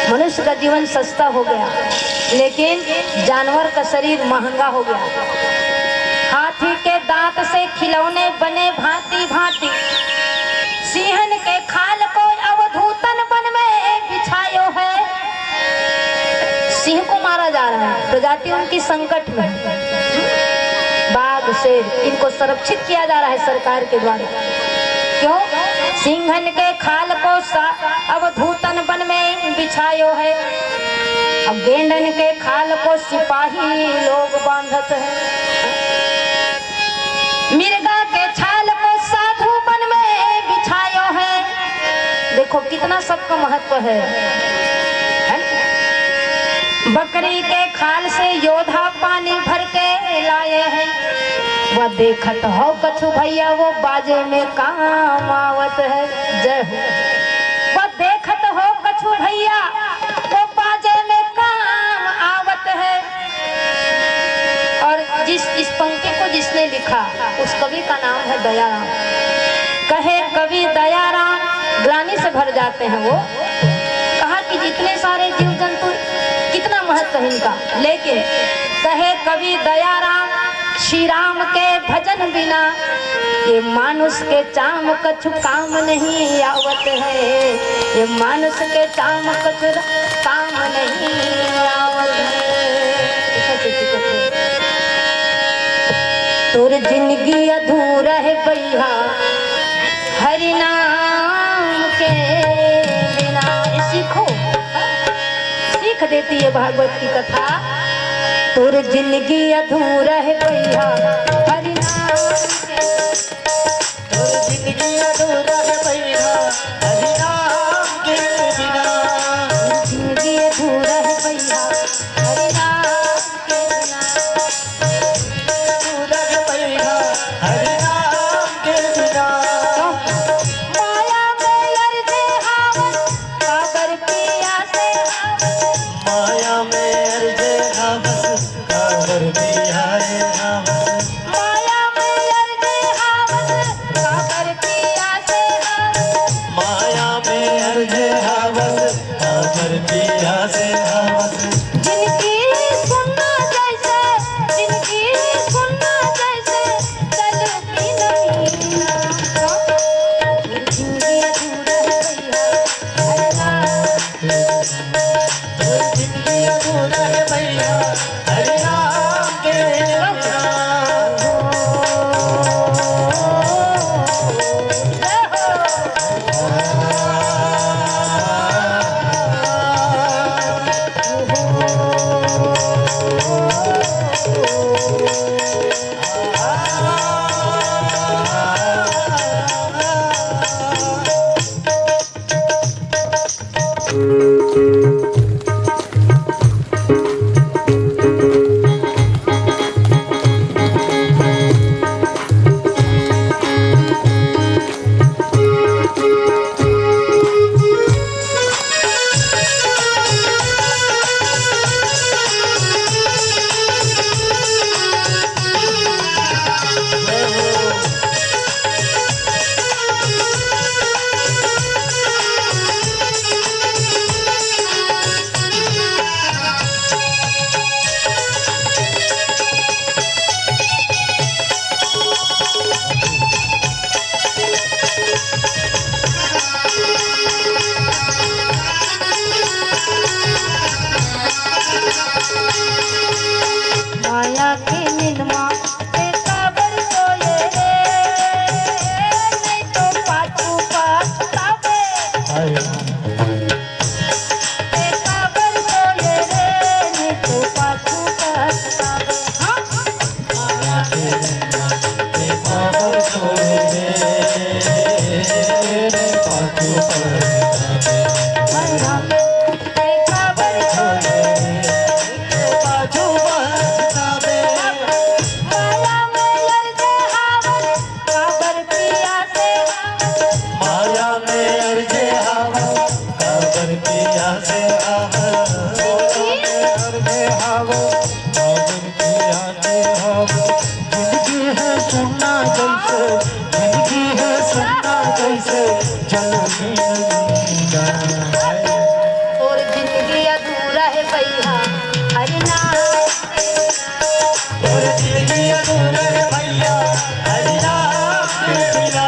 मनुष्य का जीवन सस्ता हो गया लेकिन जानवर का शरीर महंगा हो गया। हाथी के दांत से खिलौने बने भांति भांति, सिंहन के खाल को अवधूतन वन में बिछायो है। सिंह को मारा जा रहा है, प्रजाति उनकी संकट में। बाघ शेर इनको संरक्षित किया जा रहा है सरकार के द्वारा। क्यों? सिंहन के खाल को अवधूतन वन में बिछायो है। अब गेंडन के खाल को सिपाही लोग बांधत है। मिर्गा के छाल को साधु वन में बिछायो है। देखो कितना सबका महत्व है। बकरी के खाल से योद्धा पानी भर के लाए हैं। वह देखत हो कछु भैया वो बाजे में काम आवत है। जय हो। वह देखत हो कछु भैया वो बाजे में काम आवत है। और इस पंक्ति को जिसने लिखा कर जाते हैं वो। कहा कि जितने सारे जीव जंतु कितना महत्व है इनका, लेकिन कहे कवि दयाराम श्री राम के भजन बिना ये मानुष के चाम कछु काम नहीं आवत है, ये मानुष के चाम कछु काम नहीं आवत है। तोर जिंदगी अधूरा है भैया हरि नाम के बिना। सीखो, सीख देती है भागवत की कथा। तोर जिंदगी अधूरा है भैया हरि नाम के, तोर जिंदगी अधूरा है भैया हरि नाम के बिना। जिंदगी अधूरा है भैया हरि नाम के बिना, अधूरा है भैया हरि नाम के बिना। माया में अर्जे हावन काबर पिया से हावन, माया में अर्जे हावस काबर पिया से हावस, माया में अर्जे हावन काबर पिया से हावन। माया में अर्जे हावस काबर पिया से हावस। जिनकी सुनना जैसे, जिनकी सुनना जैसे तलपी नहीं ना। जिंदगी अधूरा है भैया हरि नाम, जिंदगी अधूरा है भैया हरि नाम के बिना। माया के निनमा से काबर सोए रे, नहीं तो पाछू पछतावे। से काबर सोए रे, नहीं तो पाछू पछतावे। हाँ? माया के ते काबर सोए रे पाछू पछतावे। माया से काबर सोए पाछू पछतावे। माया में अर्जे हावन काबर पिया से हावन। माया में अर्जे हावस काबर पिया से हावस। अर्जे हावस काबर पिया से हावस। जिंदगी है सुनना जैसे, जिंदगी है सुनना जैसे जल भी नहीं जाए। और जिंदगी अधूरा है भैया हरि नाम के बिना। और जिंदगी अधूरा है भैया हरि नाम के बिना।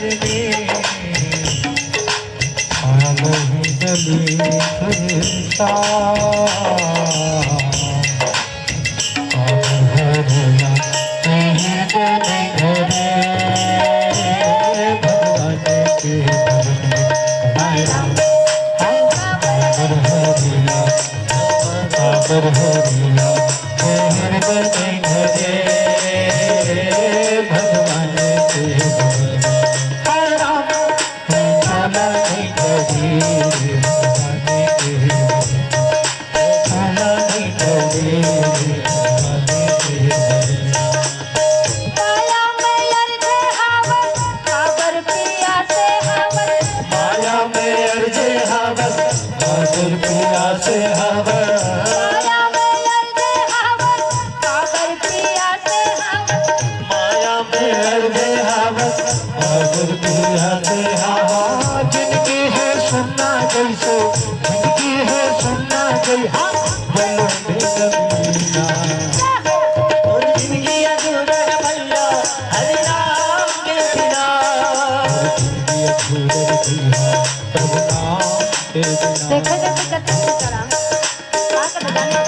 रजनी आलही गली खुलता हरना नहीं जने घरे भगवान के हरिया हरिया हृदय घरे भगवान के जिनकी है सुनना कैसे जिनकी है सुनना कैसे बोलो बेगमीना और जिनकी अधूरे भैया हरि राम के बिना जिनकी अधूरे भैया प्रभु नाम के बिना देखो जैसे करते सीताराम क्या कर बताने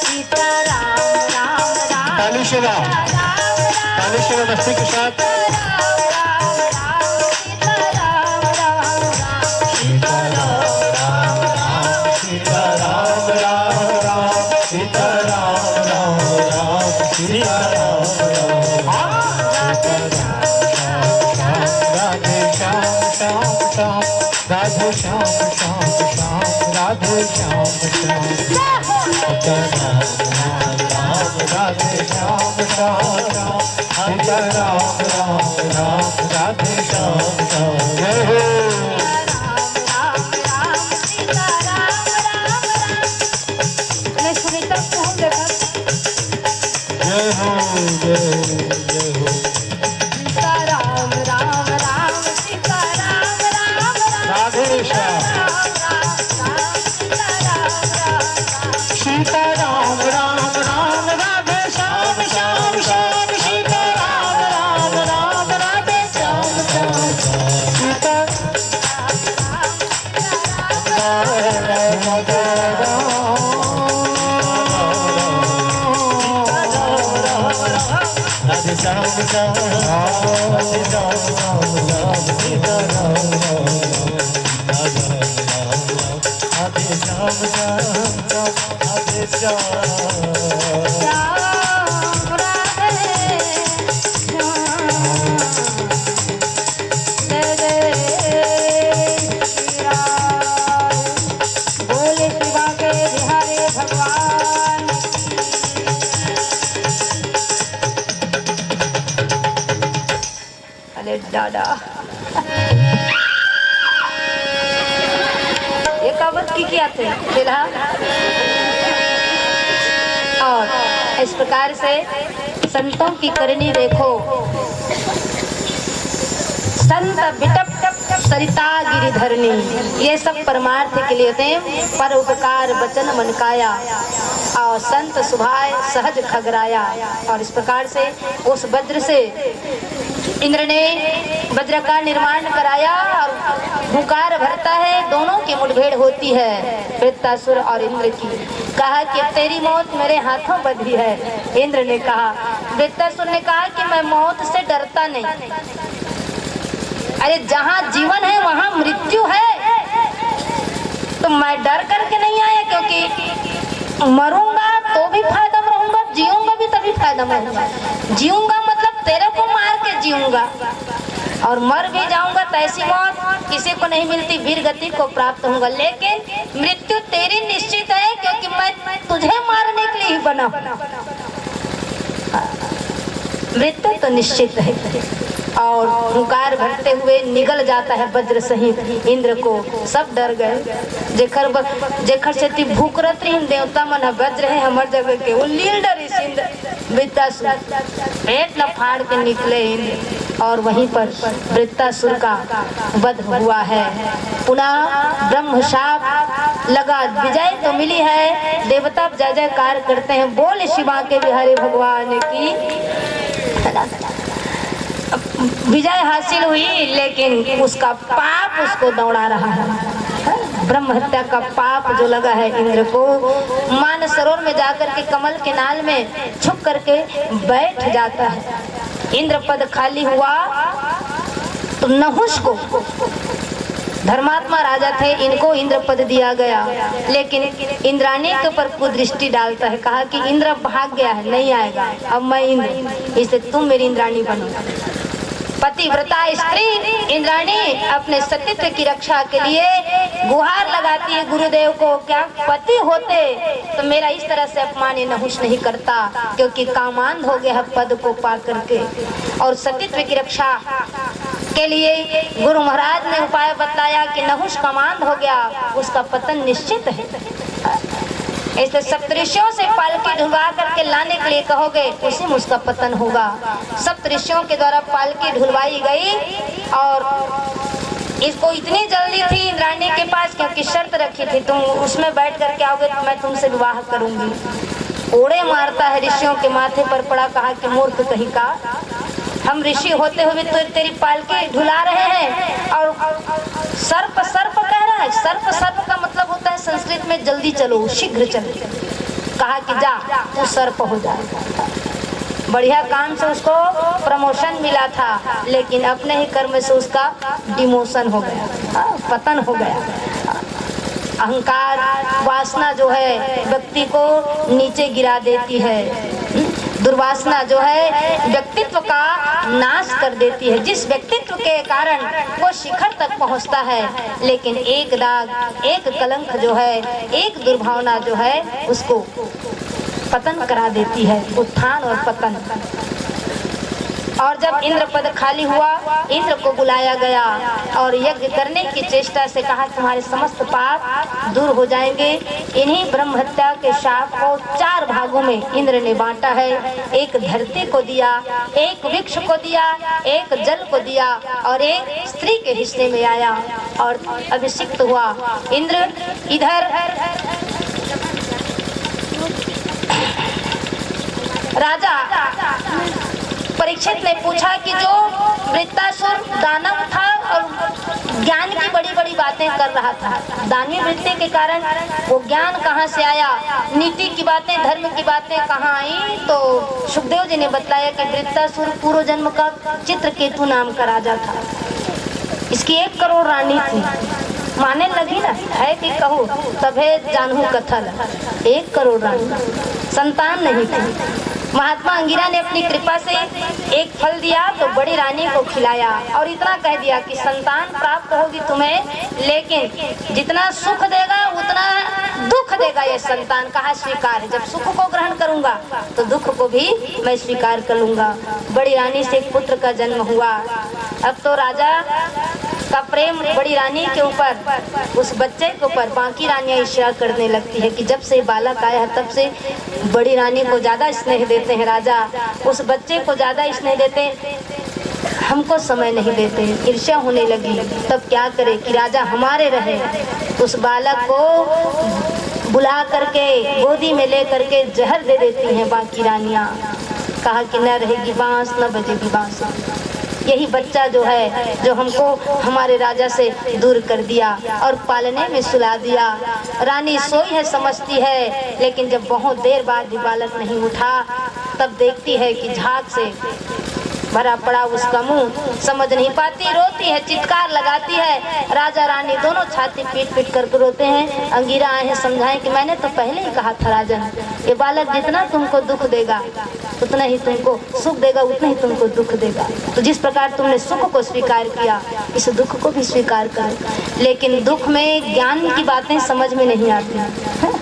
सीताराम राम राम तालीशेरा मस्ती के साथ राधे श्याम श्याम श्याम राधे श्याम श्याम राधे श्याम श्याम राम राम राधे श्याम श्याम जय हो सुनीता को देखा जय हो जय हो जय हो राम राम राम सीता राम राम राधे श्याम सीता राम राम राम राधे श्याम श्याम श्याम सीता राम राम राम राधे श्याम श्याम सीता राधे श्याम श्याम राधे श्याम सीता राम राधे श्याम श्याम राधे श्याम बोले शिवा के बिहारी भगवान अरे दादा ये कवच की क्या थे फिलहाल और इस प्रकार से संतों की करनी देखो संत बिटप सरिता गिरिधरनी ये सब परमार्थ के लिए थे पर उपकार वचन मन काया और संत सुभाय सहज खगराया। और इस प्रकार से उस वज्र से इंद्र ने वज्र का निर्माण कराया और हुंकार भरता है, दोनों की मुठभेड़ होती है वृत्तासुर और इंद्र की। कहा कि तेरी मौत मेरे हाथों बंधी है। इंद्र ने कहा, वृत्तासुर ने कहा कि मैं मौत से डरता नहीं। अरे जहाँ जीवन है वहाँ मृत्यु है, तो मैं डर करके नहीं आया, क्योंकि मरूंगा तो भी फायदा में रहूंगा, जीऊंगा भी तभी फायदा में रहूंगा। जीऊंगा मतलब तेरे को मार के जीऊंगा, और मर भी जाऊंगा तो ऐसी मौत किसी को नहीं मिलती, वीर गति को प्राप्त होऊंगा। लेकिन मृत्यु तेरी निश्चित है, क्योंकि मैं तुझे मारने के लिए ही बना। मृत्यु तो निश्चित है। और हुंकार भरते हुए निगल जाता है वज्र सहित इंद्र को। सब डर गए। जेखर से भूकरत रही देवता मन वज्र है हमार जगह के, वो लील डरी सिंध वृत्तासुर पेट न फाड़ के निकले इंद्र, और वहीं पर वृत्तासुर का वध हुआ है। पुनः ब्रह्म शाप लगा, विजय तो मिली है। देवता जय जयकार करते हैं, बोल शिवा के बिहारी भगवान की। विजय हासिल हुई, लेकिन उसका पाप उसको दौड़ा रहा है। ब्रह्म हत्या का पाप जो लगा है इंद्र को, मानसरोवर में जाकर के कमल के नाल में छुप करके बैठ जाता है। इंद्र पद खाली हुआ तो नहुष को, धर्मात्मा राजा थे, इनको इंद्र पद दिया गया, लेकिन इंद्राणी के ऊपर कुदृष्टि डालता है। कहा कि इंद्र भाग गया है, नहीं आएगा, अब मैं इंद्र, इसलिए तुम मेरी इंद्राणी बनो। पतिव्रता स्त्री इंद्राणी अपने सतीत्व की रक्षा के लिए गुहार लगाती है गुरुदेव को, क्या पति होते तो मेरा इस तरह से अपमान नहुष नहीं करता, क्योंकि कामांध हो गया पद को पा करके। और सतीत्व की रक्षा के लिए गुरु महाराज ने उपाय बताया कि नहुष कामांध हो गया, उसका पतन निश्चित है। इसलिए सप्तऋषियों से पालकी ढुलवा करके लाने के लिए कहोगे, उसी में उसका पतन होगा। सप्तऋषियों के द्वारा पालकी ढुलवाई गई और इसको इतनी जल्दी थी इंद्राणी के पास, क्योंकि शर्त रखी थी तुम उसमें बैठ करके आओगे तो मैं तुमसे विवाह करूंगी। ओड़े मारता है ऋषियों के माथे पर पड़ा, कहा कि मूर्ख कहीं का, हम ऋषि होते हुए तो तेरी पालकी ढुला रहे हैं और सर्प सर्प कह रहा है। सर्प सर्प का मतलब होता है संस्कृत में जल्दी चलो, शीघ्र चलो। कहा कि जा तू सर्प हो जा। बढ़िया काम से उसको प्रमोशन मिला था, लेकिन अपने ही कर्म से उसका डिमोशन हो गया, पतन हो गया। अहंकार वासना जो है व्यक्ति को नीचे गिरा देती है। दुर्वासना जो है व्यक्तित्व का नाश कर देती है। जिस व्यक्तित्व के कारण वो शिखर तक पहुंचता है, लेकिन एक दाग, एक कलंक जो है, एक दुर्भावना जो है, उसको पतन करा देती है। उत्थान और पतन। और जब इंद्र पद खाली हुआ, इंद्र को बुलाया गया और यज्ञ करने की चेष्टा से कहा तुम्हारे समस्त पाप दूर हो जाएंगे। इन्हीं ब्रह्म हत्या के शाप को 4 भागों में इंद्र ने बांटा है। एक धरती को दिया, एक वृक्ष को दिया, एक जल को दिया और एक स्त्री के हिस्से में आया और अभिषिक्त हुआ। इंद्र इधर राजा परीक्षित ने पूछा कि जो वृत्तासुर दानव था और ज्ञान की बड़ी बड़ी बातें कर रहा था, दानवीय वृत्ति के कारण वो ज्ञान कहाँ से आया, नीति की बातें, धर्म की बातें कहाँ आई? तो सुखदेव जी ने बताया कि वृत्तासुर पूर्व जन्म का चित्रकेतु नाम का राजा था। इसकी 1 करोड़ रानी थी। माने लगी ना, है कि कहूँ तभे जानू कथल, 1 करोड़ रानी, संतान नहीं थी। महात्मा अंगिरा ने अपनी कृपा से एक फल दिया तो बड़ी रानी को खिलाया और इतना कह दिया कि संतान प्राप्त होगी तुम्हें, लेकिन जितना सुख देगा उतना दुख देगा ये संतान। कहा स्वीकार है, जब सुख को ग्रहण करूंगा तो दुख को भी मैं स्वीकार कर लूंगा। बड़ी रानी से एक पुत्र का जन्म हुआ। अब तो राजा का प्रेम बड़ी रानी के ऊपर, उस बच्चे के ऊपर बाकी रानियां ईर्ष्या करने लगती है कि जब से बालक आया है तब से बड़ी रानी को ज्यादा स्नेह देते हैं राजा, उस बच्चे को ज्यादा स्नेह देते, हमको समय नहीं देते। ईर्ष्या होने लगी। तब क्या करे कि राजा हमारे रहे, उस बालक को बुला करके गोदी में ले करके जहर दे देती हैं बाकी रानियां। कहा कि न रहेगी बांस न बजेगी बांस। यही बच्चा जो है जो हमको हमारे राजा से दूर कर दिया और पालने में सुला दिया। रानी सोई है समझती है, लेकिन जब बहुत देर बाद भी बालक नहीं उठा तब देखती है कि झाग से भरा पड़ा उसका मुंह, समझ नहीं पाती, रोती है, चित्कार लगाती है। राजा रानी दोनों छाती पीट पीट करके रोते हैं। अंगिरा आए हैं समझाएं कि मैंने तो पहले ही कहा था राजन, ये बालक जितना तुमको दुख देगा उतना ही तुमको सुख देगा, उतना ही तुमको दुख देगा। तो जिस प्रकार तुमने सुख को स्वीकार किया, इस दुख को भी स्वीकार करो। लेकिन दुख में ज्ञान की बातें समझ में नहीं आती,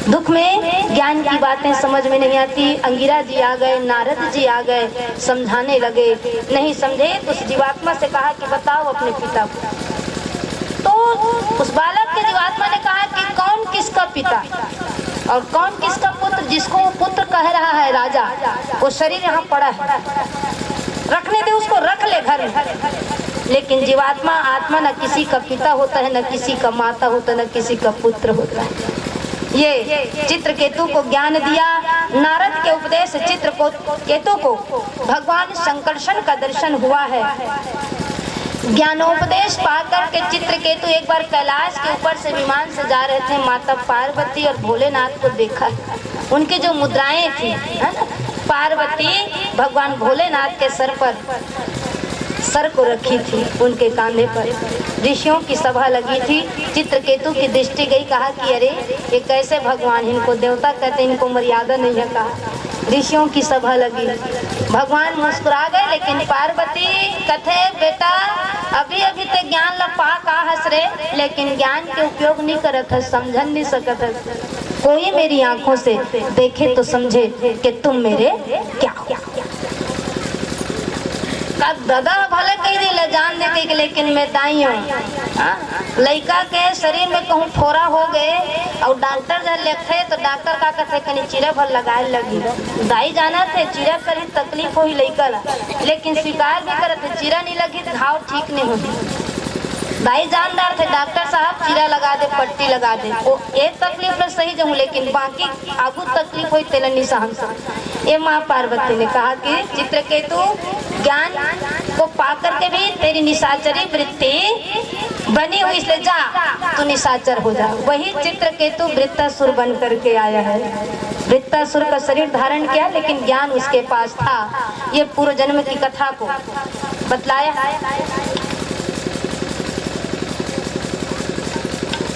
दुख में ज्ञान की बातें समझ में नहीं आती। अंगिरा जी आ गए, नारद जी आ गए, समझाने लगे। नहीं समझे तो उस जीवात्मा से कहा कि बताओ अपने पिता को। तो उस बालक के जीवात्मा ने कहा कि कौन किसका पिता और कौन किसका पुत्र। जिसको वो पुत्र कह रहा है राजा, वो शरीर यहाँ पड़ा है, रखने दे उसको, रख ले घर में। लेकिन जीवात्मा आत्मा न किसी का पिता होता है, न किसी का माता होता है, न किसी का पुत्र होता है। ये चित्रकेतु को ज्ञान दिया। नारद के उपदेश चित्रकेतु को भगवान संकर्षण का दर्शन हुआ है। ज्ञानोपदेश पाकर के चित्रकेतु एक बार कैलाश के ऊपर से विमान से जा रहे थे। माता पार्वती और भोलेनाथ को देखा। उनकी जो मुद्राएं थी, है ना, पार्वती भगवान भोलेनाथ के सर को रखी थी, उनके कांधे पर। ऋषियों की सभा लगी थी। चित्रकेतु की दृष्टि गई, कहा कि अरे ये कैसे भगवान, इनको देवता कहते, इनको मर्यादा नहीं है। कहा ऋषियों की सभा लगी। भगवान मुस्कुरा गए, लेकिन पार्वती कथे बेटा अभी अभी तो ज्ञान लपा का हंस रहे, लेकिन ज्ञान के उपयोग नहीं करत है, समझ नहीं सकत है। कोई मेरी आंखों से देखे तो समझे कि तुम मेरे क्या हो। दादा भले कह दिले जान देते कि लेकिन मैं दाई हूँ। लड़का के शरीर में कहूँ फोरा हो गए और डॉक्टर जब लिखे तो डॉक्टर का कहते कहीं चीरा भर लगाए लगी। दाई जाना थे चीरा करी तकलीफ हो ही लड़का, लेकिन स्वीकार भी करते चीरा नहीं लगी घाव ठीक नहीं होगी। दाई जानदार थे, डॉक्टर साहब चीरा लगा दे, पट्टी लगा दे, वो एक तकलीफ में सही जाऊँ, लेकिन बाकी आगू तकलीफ हुई तेल नहीं सहन सकता। ये माँ पार्वती ने कहा कि चित्रकेतु ज्ञान को पाकर के भी तेरी निशाचरी वृत्ति बनी हुई, इसलिए जा तू निशाचर हो जा। वही चित्रकेतु वृत्तासुर बन करके आया है। वृत्तासुर का शरीर धारण किया, लेकिन ज्ञान उसके पास था। ये पूर्व जन्म की कथा को बतलाया।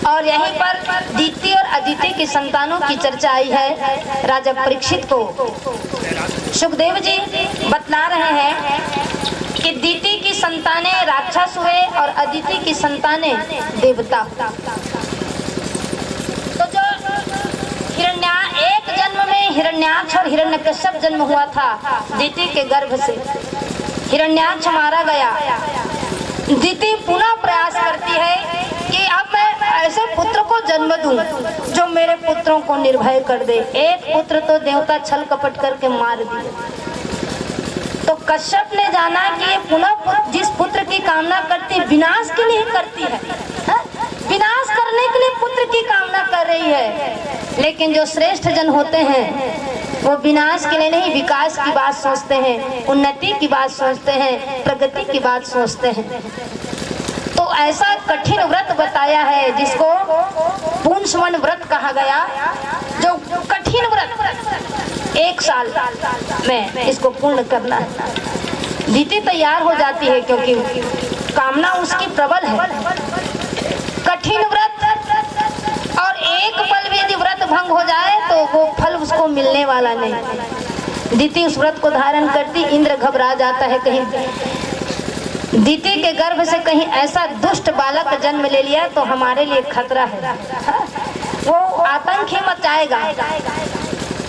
और यहीं पर दीति और अदिति की संतानों की चर्चा आई है। राजा परीक्षित को सुखदेव जी बतला रहे हैं कि दीति की संतानें राक्षस हुए और अदिति की संतानें देवता। तो जो एक जन्म में हिरण्याक्ष और हिरण्यकश्यप जन्म हुआ था दीति के गर्भ से। हिरण्याक्ष मारा गया। दीति पुनः प्रयास करती है कि अब मैं ऐसे पुत्र को जन्म दूं जो मेरे पुत्रों को निर्भय कर दे। एक पुत्र तो देवता छल कपट करके मार दिए। तो कश्यप ने जाना कि ये पुनः जिस पुत्र की कामना करती विनाश के लिए करती है, विनाश करने के लिए पुत्र की कामना कर रही है। लेकिन जो श्रेष्ठ जन होते हैं वो विनाश के लिए नहीं, विकास की बात सोचते हैं, उन्नति की बात सोचते हैं, प्रगति की बात सोचते हैं। तो ऐसा कठिन व्रत बताया है जिसको पुंसवन व्रत कहा गया, जो कठिन व्रत 1 साल में इसको पूर्ण करना है। दीति तैयार हो जाती है क्योंकि कामना उसकी प्रबल है। कठिन व्रत, और एक पल भी यदि व्रत भंग हो जाए तो वो फल उसको मिलने वाला नहीं। दीति उस व्रत को धारण करती। इंद्र घबरा जाता है, कहीं दीति के गर्भ से कहीं ऐसा दुष्ट बालक जन्म ले लिया तो हमारे लिए खतरा है, वो आतंक ही मचाएगा।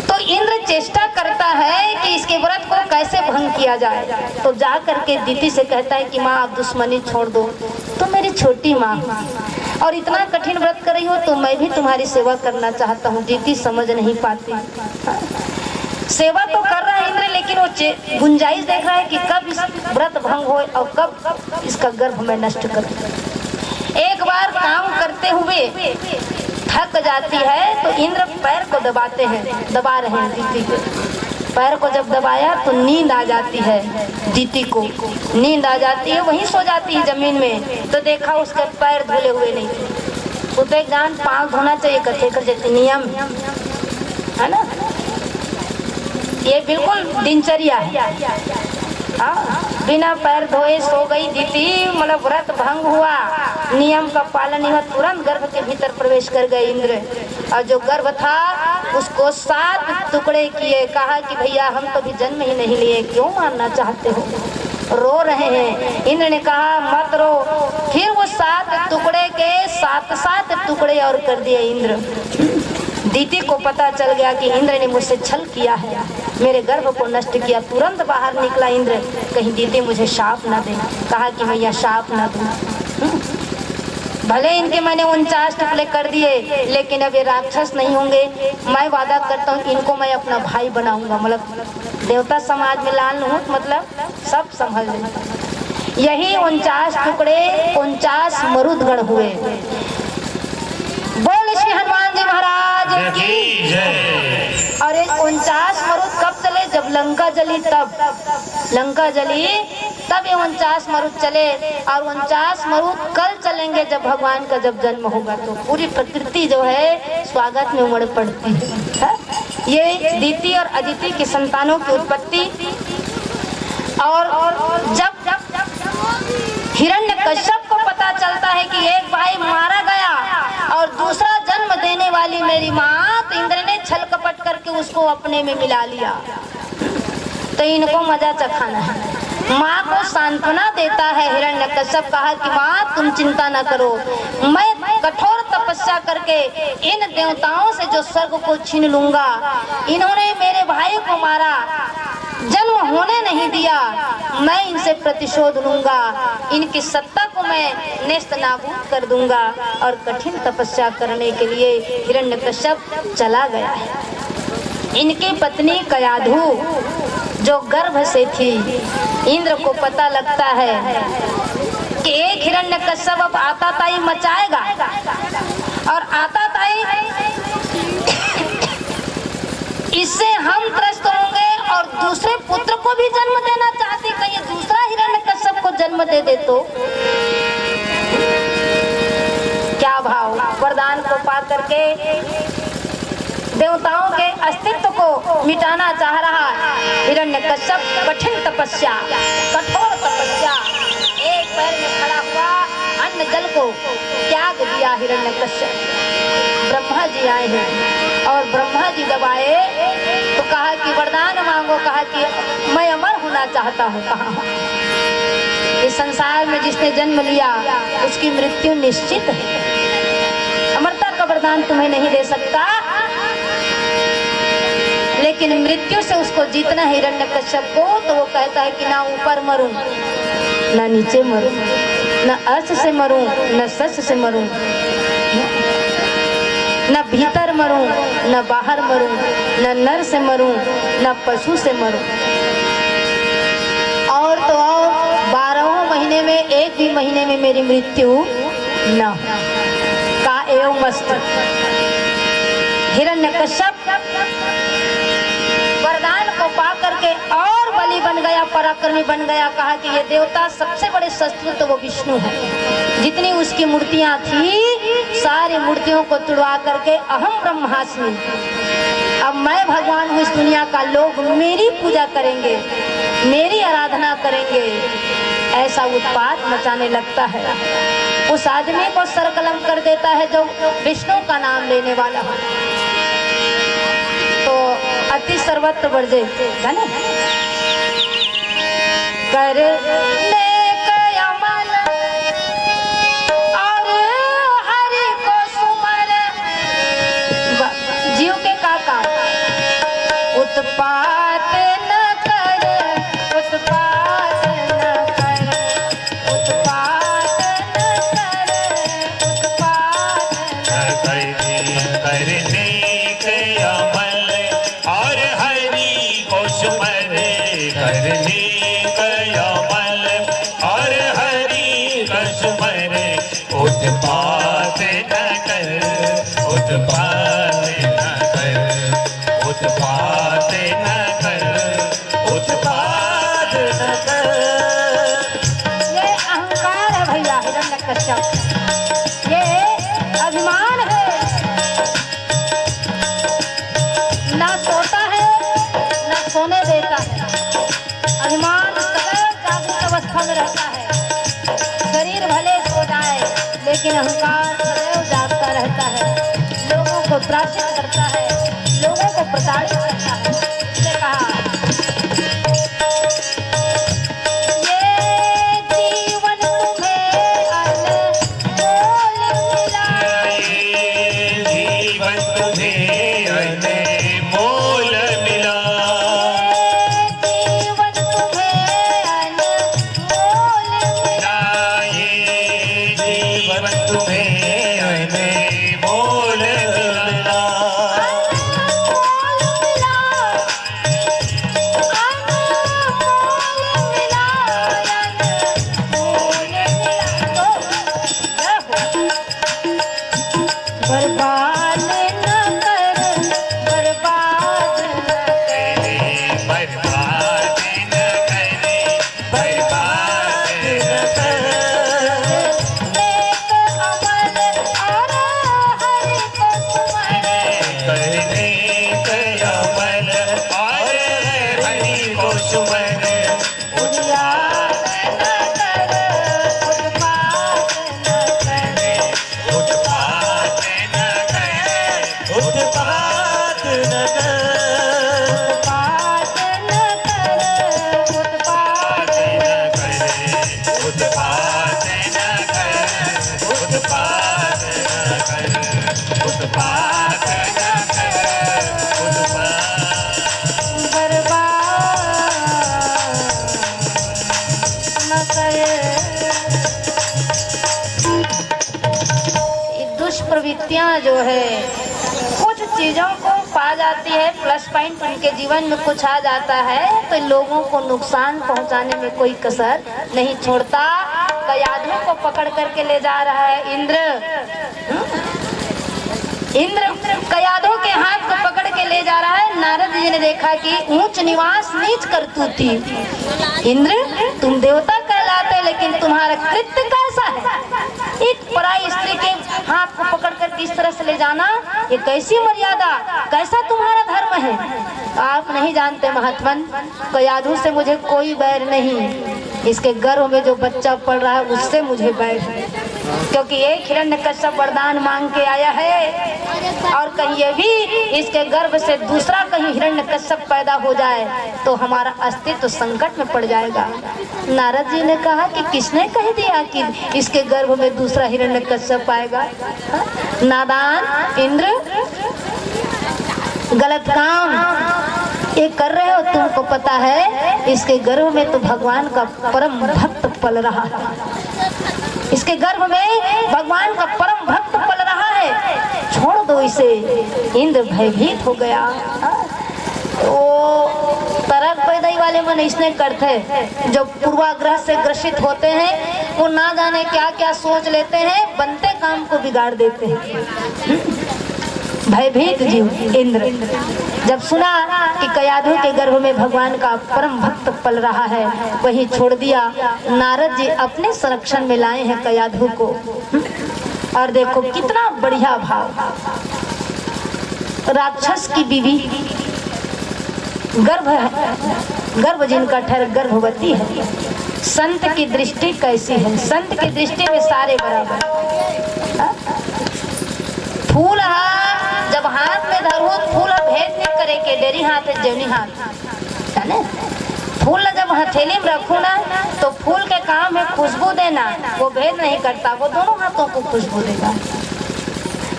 तो इंद्र चेष्टा करता है कि इसके व्रत को कैसे भंग किया जाए। तो जा करके दीति से कहता है कि माँ आप दुश्मनी छोड़ दो, तो मेरी छोटी माँ और इतना कठिन व्रत कर रही हो तो मैं भी तुम्हारी सेवा करना चाहता हूँ। दीति समझ नहीं पाती। सेवा तो कर रहा है इंद्र, लेकिन वो गुंजाइश देख रहा है कि कब इस व्रत भंग हो और कब इसका गर्भ में नष्ट कर। एक बार काम करते हुए थक जाती है तो इंद्र पैर को दबाते हैं, दबा रहे हैं दीति के पैर को। जब दबाया तो नींद आ जाती है दीति को, नींद आ जाती है, वहीं सो जाती है जमीन में। तो देखा उसके पैर धुले हुए नहीं थे। वो तो एक जान पाँव धोना चाहिए, कथे कर जैसे नियम है ना, ये बिल्कुल दिनचर्या है। बिना पैर धोए सो गई दीति, मतलब व्रत भंग हुआ, नियम का पालन नहीं हुआ। तुरंत गर्भ के भीतर प्रवेश कर गए इंद्र, और जो गर्भ था उसको 7 टुकड़े किए। कहा कि भैया हम तो भी जन्म ही नहीं लिए, क्यों मारना चाहते हो? रो रहे हैं। इंद्र ने कहा मत रो। फिर वो 7 टुकड़े के 7 टुकड़े और कर दिए इंद्र। दीति को पता चल गया कि इंद्र ने मुझसे छल किया है, मेरे गर्भ को नष्ट किया। तुरंत बाहर निकला इंद्र, कहीं दीति मुझे शाप ना दे। कहा कि भैया शाप ना दूं। भले इनके मैंने 49 टुकड़े कर दिए, लेकिन अब ये राक्षस नहीं होंगे। मैं वादा करता हूँ इनको मैं अपना भाई बनाऊंगा। मतलब देवता समाज में लाल नूत मतलब सब संभल ले। यही 49 टुकड़े 49 मरुदगण हुए। बोल श्री हनुमान जी महाराज की जय। और एक 49 मरुद कब चले? जब लंका जली तब। लंका जली तब ये 49 मरुद चले, और 49 मरुद कल चलेंगे जब भगवान का जब जन्म होगा। तो पूरी प्रकृति जो है स्वागत में उमड़ पड़ती है। ये दीति और अदिति की संतानों की उत्पत्ति। और जब हिरण्यकश्यप को पता चलता है कि एक भाई मारा गया और दूसरा जन्म देने वाली मेरी माँ, तो इंद्र ने छल कपट करके उसको अपने में मिला लिया। तो इनको मजा चखाना है। माँ को सांत्वना देता है हिरण्यकश्यप, कहा कि माँ तुम चिंता न करो, मैं कठोर तपस्या करके इन देवताओं से जो स्वर्ग को छीन लूंगा। इन्होंने मेरे भाई को मारा, जन्म होने नहीं दिया, मैं इनसे प्रतिशोध लूंगा, इनकी सत्ता को मैं नेस्त नाबूद कर दूंगा। और कठिन तपस्या करने के लिए हिरण्यकश्यप चला गया है। इनकी पत्नी कयाधु जो गर्भ से थी, इंद्र को पता लगता है कि एक हिरण्यकश्यप अब आताताई मचाएगा, और आताताई इससे हम त्रस्त होंगे और दूसरे पुत्र को भी जन्म देना चाहती, कहीं दूसरा हिरण्यकश्यप को जन्म दे दे तो क्या भाव। वरदान को पा करके देवताओं के अस्तित्व को मिटाना चाह रहा हिरण्यकश्यप। कठिन तपस्या, कठोर तपस्या, एक पैर में खड़ा हुआ, अन्न जल को त्याग दिया हिरण्यकश्यप। ब्रह्मा जी आए हैं, और ब्रह्मा जी जब आए तो कहा कि वरदान मांगो। कहा कि मैं अमर होना चाहता हूँ। कहा इस संसार में जिसने जन्म लिया उसकी मृत्यु निश्चित है। अमरता का वरदान तुम्हें नहीं दे सकता, लेकिन मृत्यु से उसको जीतना है हिरण्यकश्यप को। तो वो कहता है कि ना ऊपर मरूं, ना नीचे मरूं, ना अर्श से मरूं, न सस से मरूं, न भीतर मरूं, न बाहर मरूं, न नर से मरूं, न पशु से मरूं। और तो और 12 महीने में एक भी महीने में मेरी मृत्यु न का एवं मस्त। हिरण्यकश्यप वरदान को पा करके और बलि बन गया, पराक्रमी बन गया। कहा कि ये देवता सबसे बड़े शत्रु तो वो विष्णु है। जितनी उसकी मूर्तियां थी सारी मूर्तियों को तुड़वा करके अहम ब्रह्मास्मि, अब मैं भगवान हूँ इस दुनिया का, लोग मेरी पूजा करेंगे, मेरी आराधना करेंगे, ऐसा उत्पात मचाने लगता है। उस आदमी को सरकलम कर देता है जो विष्णु का नाम लेने वाला हो। तो अति सर्वत्र वर्जे जाने कर उत्पात न कर, उत्पात न कर, उत्पात न कर, उत्पात न करने के अमल और हरि को सुमर, करने के अमल और हरि को सुमर। उत्पात न कर, उत्पात न कर, उत्पात न कर, उत्पात न कर। ये अहंकार है भैया हिरण्यकश्यप, ये अभिमान है। ना सोता है ना सोने देता है। अभिमान सदैव जागृत अवस्था में रहता है। शरीर भले सो जाए लेकिन अहंकार सदैव जागता रहता है। लोगों को त्रासित करता है, लोगों को प्रताड़ित करता है। इसने कहा ये जीवन तुम्हें अनमोल मिला, ये जीवन तुम्हें अनमोल मिला, ये जीवन तुम्हें अनमोल मिला, ये जीवन तुम्हें अनमोल मिला। प्रवृत्तियां जो है कुछ चीज़ों को पा जाती है, प्लस पॉइंट उनके जीवन में कुछ आ जाता है तो लोगों को नुकसान पहुंचाने में कोई कसर नहीं छोड़ता। कयाधु को पकड़ करके ले जा रहा है इंद्र कयाधु के हाथ को पकड़ के ले जा रहा है। नारद जी ने देखा कि ऊंच निवास नीच करतूती, इंद्र तुम देवता कहलाते लेकिन तुम्हारा कृत्य कैसा है? एक पराई स्त्री के हाथ को पकड़ कर किस तरह से ले जाना, ये कैसी मर्यादा, कैसा तुम्हारा धर्म है? आप नहीं जानते महात्मन, कयाधु से मुझे कोई बैर नहीं, इसके गर्भ में जो बच्चा पल रहा है उससे मुझे बैर है, क्योंकि एक हिरण्यकश्यप वरदान मांग के आया है और कहीं ये भी इसके गर्भ से दूसरा कहीं हिरण्यकश्यप पैदा हो जाए तो हमारा अस्तित्व तो संकट में पड़ जाएगा। नारद जी ने कहा कि किसने कह दिया कि इसके गर्भ में दूसरा हिरण्यकश्यप आएगा? नादान इंद्र, गलत काम ये कर रहे हो, तुमको पता है इसके गर्भ में तो भगवान का परम भक्त पल रहा है, इसके गर्भ में भगवान का परम भक्त पल रहा है, छोड़ दो इसे। इंद्र भयभीत हो गया। वो तरक पैदाई वाले मन इसने करते जो पूर्वाग्रह से ग्रसित होते हैं, वो ना जाने क्या क्या सोच लेते हैं, बनते काम को बिगाड़ देते हैं। भयभीत जीव इंद्र जब सुना कि कयाधु के गर्भ में भगवान का परम भक्त पल रहा है, वही छोड़ दिया। नारद जी अपने संरक्षण में लाए हैं कयाधु को। और देखो कितना बढ़िया भाव, राक्षस की बीवी गर्भ जिनका ठहर गर्भवती है, संत की दृष्टि कैसी है? संत की दृष्टि में सारे बराबर। फूल जब हाथ में धरो, फूल भेद नहीं करे के डेरी हाथ है जेवनी हाथ है ना। फूल जब हथेली में रखो ना तो फूल के काम है खुशबू देना, वो भेद नहीं करता, वो दोनों हाथों को खुशबू देगा।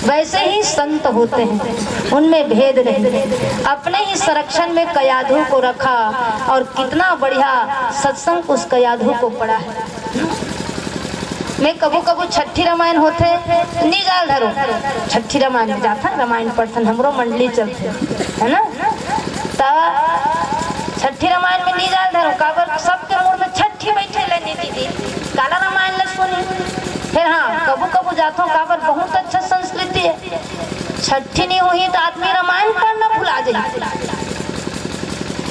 वैसे ही संत होते हैं, उनमें भेद नहीं। अपने ही संरक्षण में कयाधु को रखा और कितना बढ़िया सत्संग उस कयाधु को पड़ा है। मैं कबू कबू छठी रामायण होते नहीं जाल धरो, छठी रामायण जाता रामायण पढ़थन, हमरो मंडली चलते है ना। छठी रामायण में नहीं जाल धरो, काबर सबके मुंह में छठी बैठे लेनी दीदी, काला रामायण ले सुनी। फिर हाँ कबू कबू जाता हूँ, काबर बहुत अच्छा संस्कृति है, छठी नहीं हुई तो आदमी रामायण पढ़ना भुला जाए।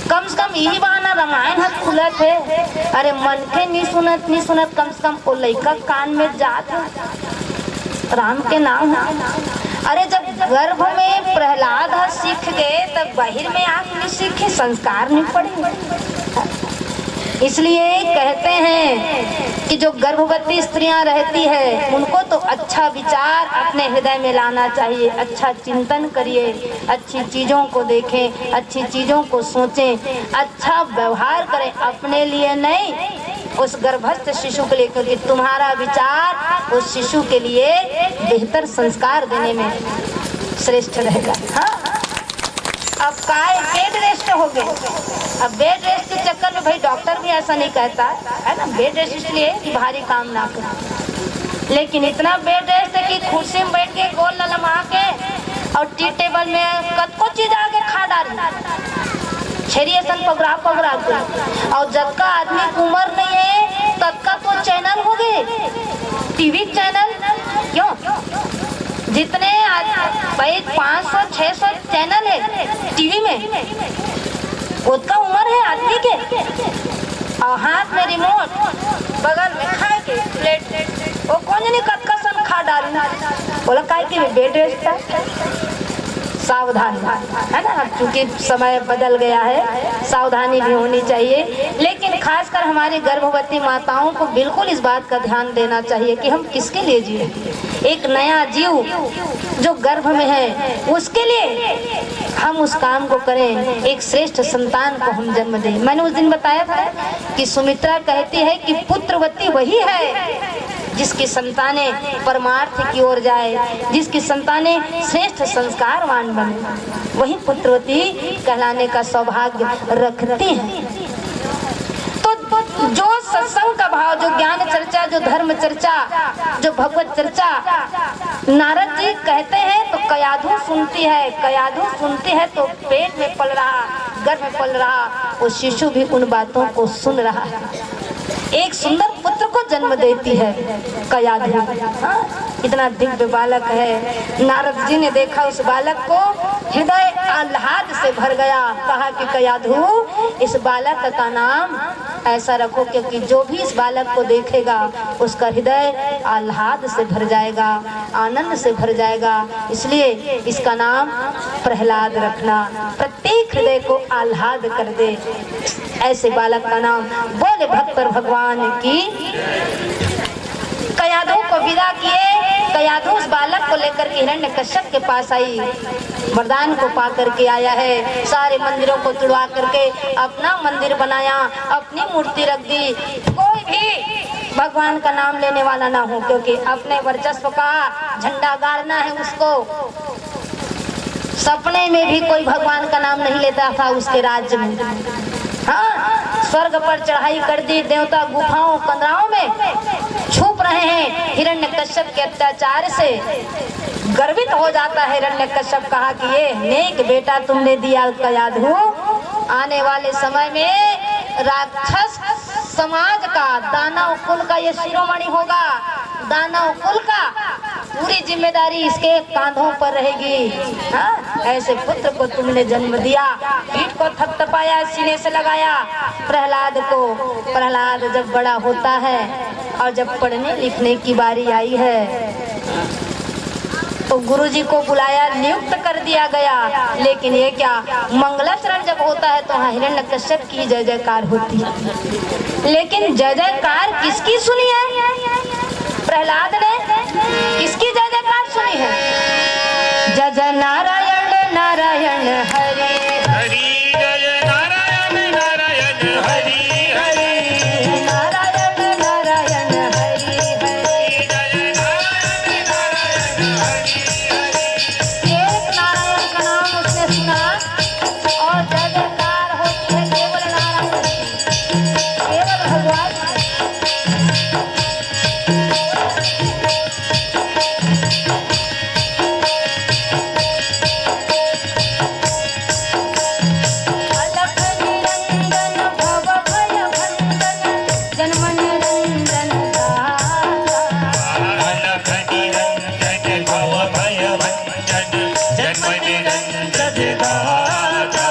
कम से कम यही बहाना रामायण हाथ खुला थे। अरे मन के नहीं सुनत कम से कम वो लड़का कान में जात राम के नाम है। अरे जब गर्भ में प्रहलाद सीख गए तब बाहर में आग नहीं सीखे, संस्कार नहीं पड़े। इसलिए कहते हैं कि जो गर्भवती स्त्रियां रहती है उनको तो अच्छा विचार अपने हृदय में लाना चाहिए, अच्छा चिंतन करिए, अच्छी चीज़ों को देखें, अच्छी चीज़ों को सोचें, अच्छा व्यवहार करें, अपने लिए नहीं उस गर्भस्थ शिशु के लिए, क्योंकि तुम्हारा विचार उस शिशु के लिए बेहतर संस्कार देने में श्रेष्ठ रहेगा। हाँ अब काय बेड रेस्ट हो गए, अब बेड रेस्ट के चक्कर में भाई डॉक्टर भी ऐसा नहीं कहता है ना, बेड रेस्ट इसलिए कि भारी काम ना करें, लेकिन इतना बेड रेस्ट है कि कुर्सी में बैठ के गोल न लमा के और टी टेबल में कतको चीज आगे खा डाली छेरिएसन पगड़ा के। और जब का आदमी की उम्र नहीं है तब का तो चैनल हो गए, टीवी चैनल, क्यों जितने भाई 500-600 चैनल है टीवी में, उसका उम्र है आदमी के, और हाथ में रिमोट, बगल में खाए के प्लेट, वो कौन नहीं कद का सन खा डालना, बोला काय के बेड रेस्ट। सावधान है ना, क्योंकि समय बदल गया है, सावधानी भी होनी चाहिए। लेकिन खासकर हमारी गर्भवती माताओं को बिल्कुल इस बात का ध्यान देना चाहिए कि हम किसके लिए जिए। एक नया जीव जो गर्भ में है उसके लिए हम उस काम को करें, एक श्रेष्ठ संतान को हम जन्म दें। मैंने उस दिन बताया था कि सुमित्रा कहती है कि पुत्रवती वही है जिसकी संतानें परमार्थ की ओर जाए, जिसकी संतानें श्रेष्ठ संस्कारवान बने, वही पुत्रवती कहलाने का सौभाग्य रखती हैं। तो तो जो सत्संग का भाव, जो ज्ञान चर्चा, जो धर्म चर्चा, जो भगवत चर्चा नारद जी कहते हैं तो कयाधु सुनती है, कयाधु सुनती है तो पेट में पल रहा, गर्भ में पल रहा वो शिशु भी उन बातों को सुन रहा है। एक सुंदर पुत्र को जन्म देती है कयाधु। इतना दिव्य बालक है। नारद जी ने देखा उस बालक को, हृदय आह्लाद से भर गया। कहा कि कयाधु इस बालक का नाम ऐसा रखो क्योंकि जो भी इस बालक को देखेगा उसका हृदय आह्लाद से भर जाएगा, आनंद से भर जाएगा, इसलिए इसका नाम प्रहलाद रखना। प्रत्येक हृदय को आह्लाद कर दे ऐसे बालक का नाम। बोले भक्त भगवान की। कयाधु को विदा किए। कयाधु उस बालक को लेकर के हिरण्यकश्यप के पास आई। वरदान को पा करके आया है। सारे मंदिरों को तुड़वा करके अपना मंदिर बनाया, अपनी मूर्ति रख दी। कोई भी भगवान का नाम लेने वाला ना हो, क्योंकि अपने वर्चस्व का झंडा गाड़ना है उसको। सपने में भी कोई भगवान का नाम नहीं लेता था उसके राज्य में। हाँ, स्वर्ग पर चढ़ाई कर दी, देवता गुफाओं कंदराओं में छुप रहे हैं। हिरण्यकश्यप के अत्याचार से गर्वित हो जाता है हिरण्यकश्यप। कहा कि ये नेक बेटा तुमने दिया कयाधु, आने वाले समय में राक्षस समाज का, दानव कुल का ये शिरोमणि होगा। दानव कुल का पूरी जिम्मेदारी इसके कांधों पर रहेगी। हाँ? ऐसे पुत्र को तुमने जन्म दिया। पीठ को थपथपाया, सीने से लगाया प्रहलाद को। प्रहलाद जब बड़ा होता है और जब पढ़ने लिखने की बारी आई है तो गुरुजी को बुलाया, नियुक्त कर दिया गया। लेकिन ये क्या, मंगलाचरण जब होता है तो हाँ हिरण्यकश्यप की जय जयकार होती है। लेकिन जय जयकार किसकी सुनी है? प्रहलाद ने किसकी जय जयकार सुनी है? जय जय नारायण नारायण हरे हरि, जय नारायण नारायण हरि हरि, नारायण नारायण हरि हरि। जय नारायण नारायण हरि हरि। एक नारायण का नाम उसने सुना और जय जयकार होती है केवल नारायण की, केवल भगवान की। अलख निरंजन भव भय भंजन जन्म निरंजन दाता। अलख निरंजन भव भय भंजन जन्म निरंजन दाता।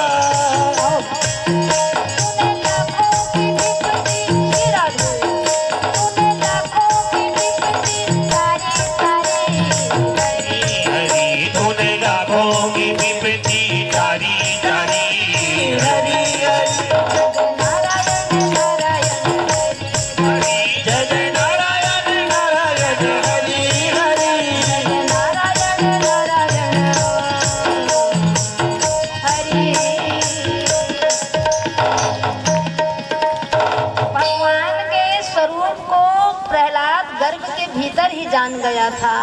हरि, तूने लाखों की विपत्ति तारी तारी। हरि हरि, जय नारायण नारायण हरि हरि। भगवान के स्वरूप को प्रहलाद गर्भ के भीतर ही जान गया था।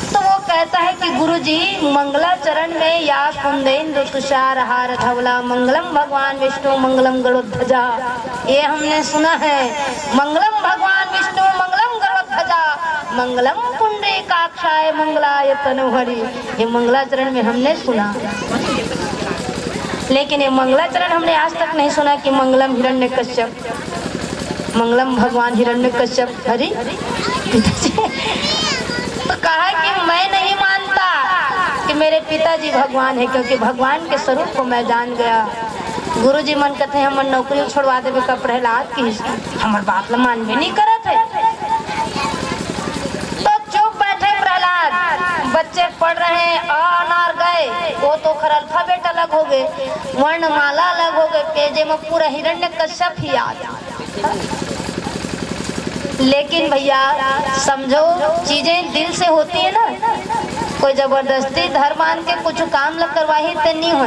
तो वो कहता है कि गुरुजी मंगलाचरण में या कुंदेन्द्र तुषार हार धवला, मंगलम भगवान विष्णु मंगलम गरुड़ध्वजा। ये हमने सुना है, मंगलम भगवान विष्णु मंगलम गरुड़ध्वजा, मंगलम पुंडरीकाक्षाय मंगलाय तनोहरि। ये मंगलाचरण में हमने सुना, लेकिन ये मंगलाचरण हमने आज तक नहीं सुना कि मंगलम हिरण्यकश्यप, मंगलम भगवान हिरण्यकश्यप हरि। तो कहा कि मैं नहीं मानता कि मेरे पिताजी भगवान है, क्योंकि भगवान के स्वरूप को मैं जान गया। गुरुजी मन कहते हैं हमर नौकरी छोड़वा देवे का प्रहलाद की, हमार बात ला मानवे नहीं करत है। तो चुप बैठे प्रहलाद। बच्चे पढ़ रहे हैं, अ अनार गए, वो तो खर अल्फाबेट अलग हो गए, वर्णमाला अलग हो गए, पेजे में पूरा हिरण्यकश्यप ही याद। लेकिन भैया समझो, चीजें दिल से होती है ना। कोई जबरदस्ती धर्म मान के कुछ काम लग करवाही तो नहीं हो,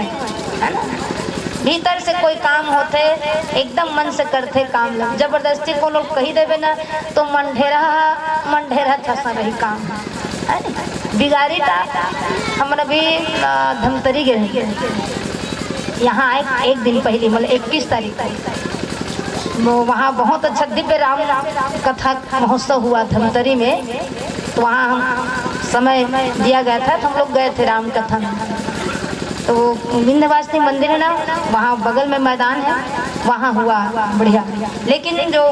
है ना। भीतर से कोई काम होते एकदम मन से करते काम लग। जबरदस्ती को लोग कही देवे ना तो मन ढेरा छसा रही काम है ना। बिगाड़ी था हमारा भी धमतरी गए यहाँ एक दिन पहले, मतलब 21 तारीख वहाँ बहुत अच्छा दिव्य राम कथा महोत्सव हुआ धमतरी में, तो वहाँ हम समय दिया गया था तो हम लोग गए थे राम कथा में। तो विंध्यवासिनी मंदिर है ना, वहाँ बगल में मैदान है, वहाँ हुआ बढ़िया। लेकिन जो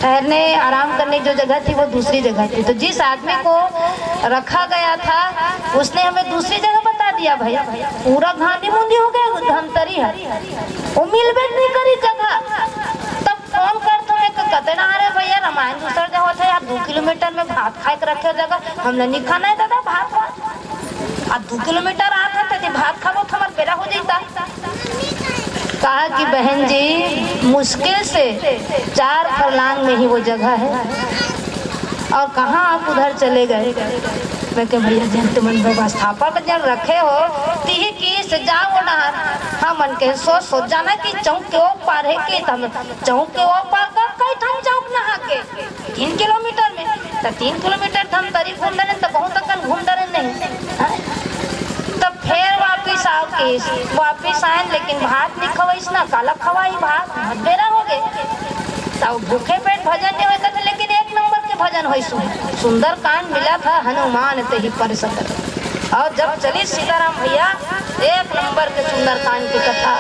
ठहरने आराम करने की जो जगह थी वो दूसरी जगह थी। तो जिस आदमी को रखा गया था उसने हमें दूसरी जगह बता दिया। भैया पूरा घाटी मुंडी हो गया, धमतरी है, वो मिलबे नहीं करी जगह। तब फोन कर तो कहते ना, अरे भैया रामायण दूसरा जगह था यार, 2 किलोमीटर में भात खाए के रखे जगह हमने नहीं खाना है दादा भात आ 2 किलोमीटर आते थे भात खाबो तो हमारे पेड़ा हो जाता। कहा कि बहन जी मुश्किल से 4 फरलांग में ही वो जगह है और कहाँ आप उधर चले गए। मैं कह भैया जब तुम व्यवस्थापक जब रखे हो ती की से जाओ ना, हाँ मन के सोच जाना कि चौक के ओ पार है कि चौक के ओ पार का कई ठन चौक नहा के 3 किलोमीटर में, तो 3 किलोमीटर धमतरी घूम रहे तो बहुत अकन घूम रहे नहीं। तब फिर वापिस आए, लेकिन भात नहीं खवाइस ना, काला खवाई भात बेरा हो गए। तब भूखे पेट भजन नहीं होता था, लेकिन 1 नंबर के भजन हो सुंदर कांड मिला था हनुमान ते ही पर सकत। और जब चली सीताराम भैया 1 नंबर के सुंदर कांड की कथा।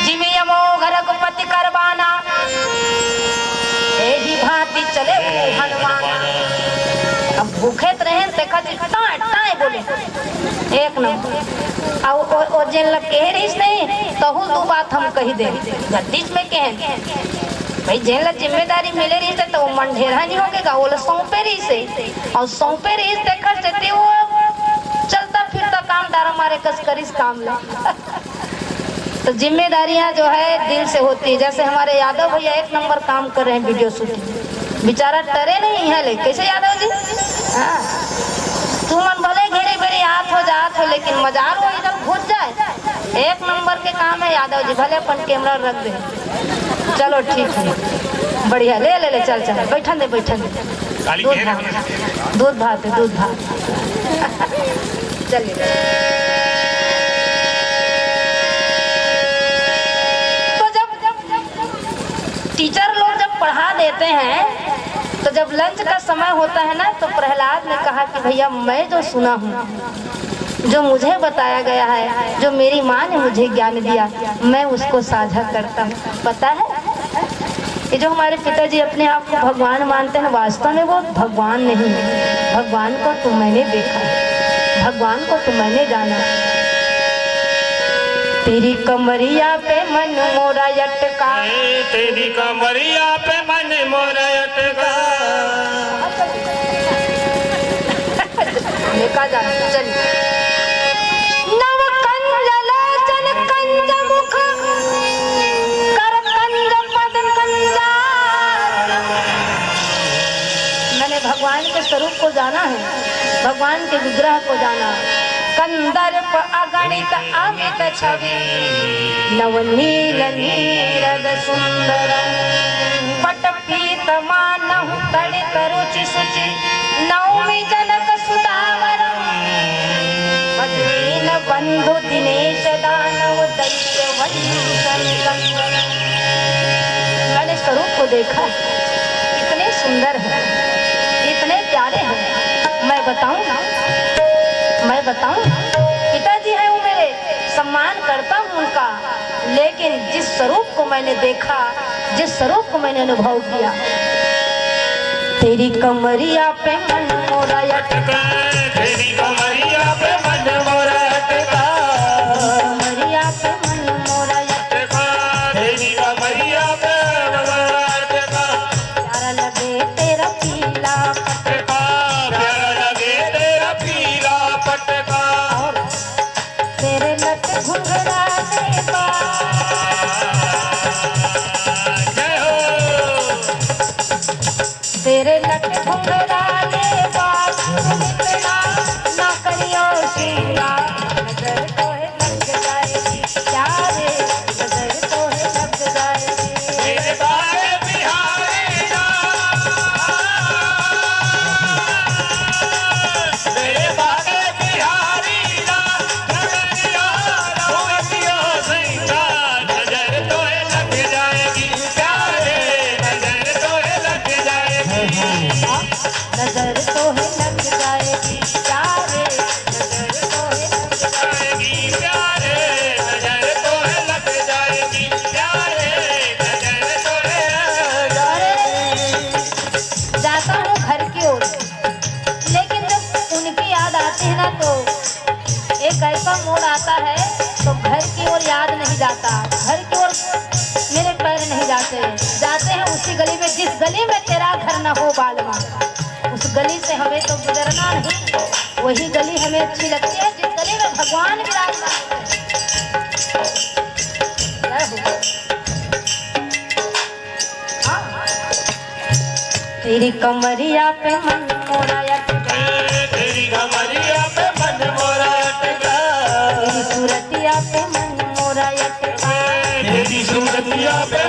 जिमी यमो घरपति करवाना ही भांति चले हनुमान। अब भूखे रहे देखा टाए टाए बोले 1 नंबर। और जेन लग कह रही नहीं तो 2 बात हम कही दे गद्दीश में कहें भाई जेन लग जिम्मेदारी मिले रही से तो वो मंढेरा नहीं होगा, वो सौंपे रही से और सौंपे रही देखा से वो चलता फिरता काम डारा मारे कस करिस काम ला। तो जिम्मेदारियां जो है दिल से होती है। जैसे हमारे यादव भैया 1 नंबर काम कर रहे हैं वीडियो शूटिंग, बेचारा डरे नहीं है ले कैसे यादव जी। हाँ तू मन भले घेरे बेरे हाथ हो जात हो, लेकिन मजाल वो इधर घुस जाए 1 नंबर के काम है यादव जी। भले अपन कैमरा रख दे, चलो ठीक है बढ़िया, ले ले ले चल चल बैठन दे बैठन दे। दूध भात है दूध भात चलिए। तो जब टीचर लोग जब पढ़ा देते हैं तो जब लंच का समय होता है ना, तो प्रहलाद ने कहा कि भैया मैं जो सुना हूँ, जो मुझे बताया गया है, जो मेरी माँ ने मुझे ज्ञान दिया, मैं उसको साझा करता हूँ। पता है ये जो हमारे पिताजी अपने आप को भगवान मानते हैं, वास्तव में वो भगवान नहीं है। भगवान को तो मैंने देखा, भगवान को तो मैंने जाना। तेरी कमरिया पे मन मोरा अटका, तेरी कमरिया पे मन मोरा अटका। का जाना चल। नव कंज लोचन कंज मुख कर कंज पद कंजाल। मैंने भगवान के स्वरूप को जाना है, भगवान के विग्रह को जाना। कंदर्प अगणित अमित छवि नवनील नीरद सुंदर पट पीत मानहु तड़ित रुचि सुचि नवमी जनक सुदावर भजनीन बंधु दिनेश दानव दैत्य मैंने स्वरूप को देखा, इतने सुंदर है, इतने प्यारे हैं। मैं बताऊं पिताजी है वो मेरे, सम्मान करता हूँ उनका, लेकिन जिस स्वरूप को मैंने देखा, जिस स्वरूप को मैंने अनुभव किया, तेरी कमरिया पे मन मोरा अटका, तेरी कमरिया पे मन मोरा अटका, कमरिया पे मन मोरा अटका, तेरी कमरिया पे मन मोरा अटका। प्यारा लगे तेरा पीला पटका, प्यारा लगे तेरा पीला पटका। तेरे लट घुंघराने का जय हो। तेरे लट घुंघराने का इतना ना करियो श्रृंगार। नजर तो है लग जाएगी प्यारे, नजर तो है लग जाएगी। मेरे बागे बिहारी ना, मेरे बागे बिहारी ना, रंगिया रंगिया सही जाता, घर की ओर मेरे पैर नहीं जाते, जाते हैं उसी गली में जिस गली में तेरा घर न हो बालमा। उस गली से हमें तो गुजरना नहीं, वही गली हमें अच्छी लगती है जिस गली में भगवान विराजमान है। तेरी कमरिया पे मन मोरा अटका, तेरी कमरिया पे मन मोरा अटका, तेरी सूरतिया पे मन मोरा अटका, तेरी सूरतिया पे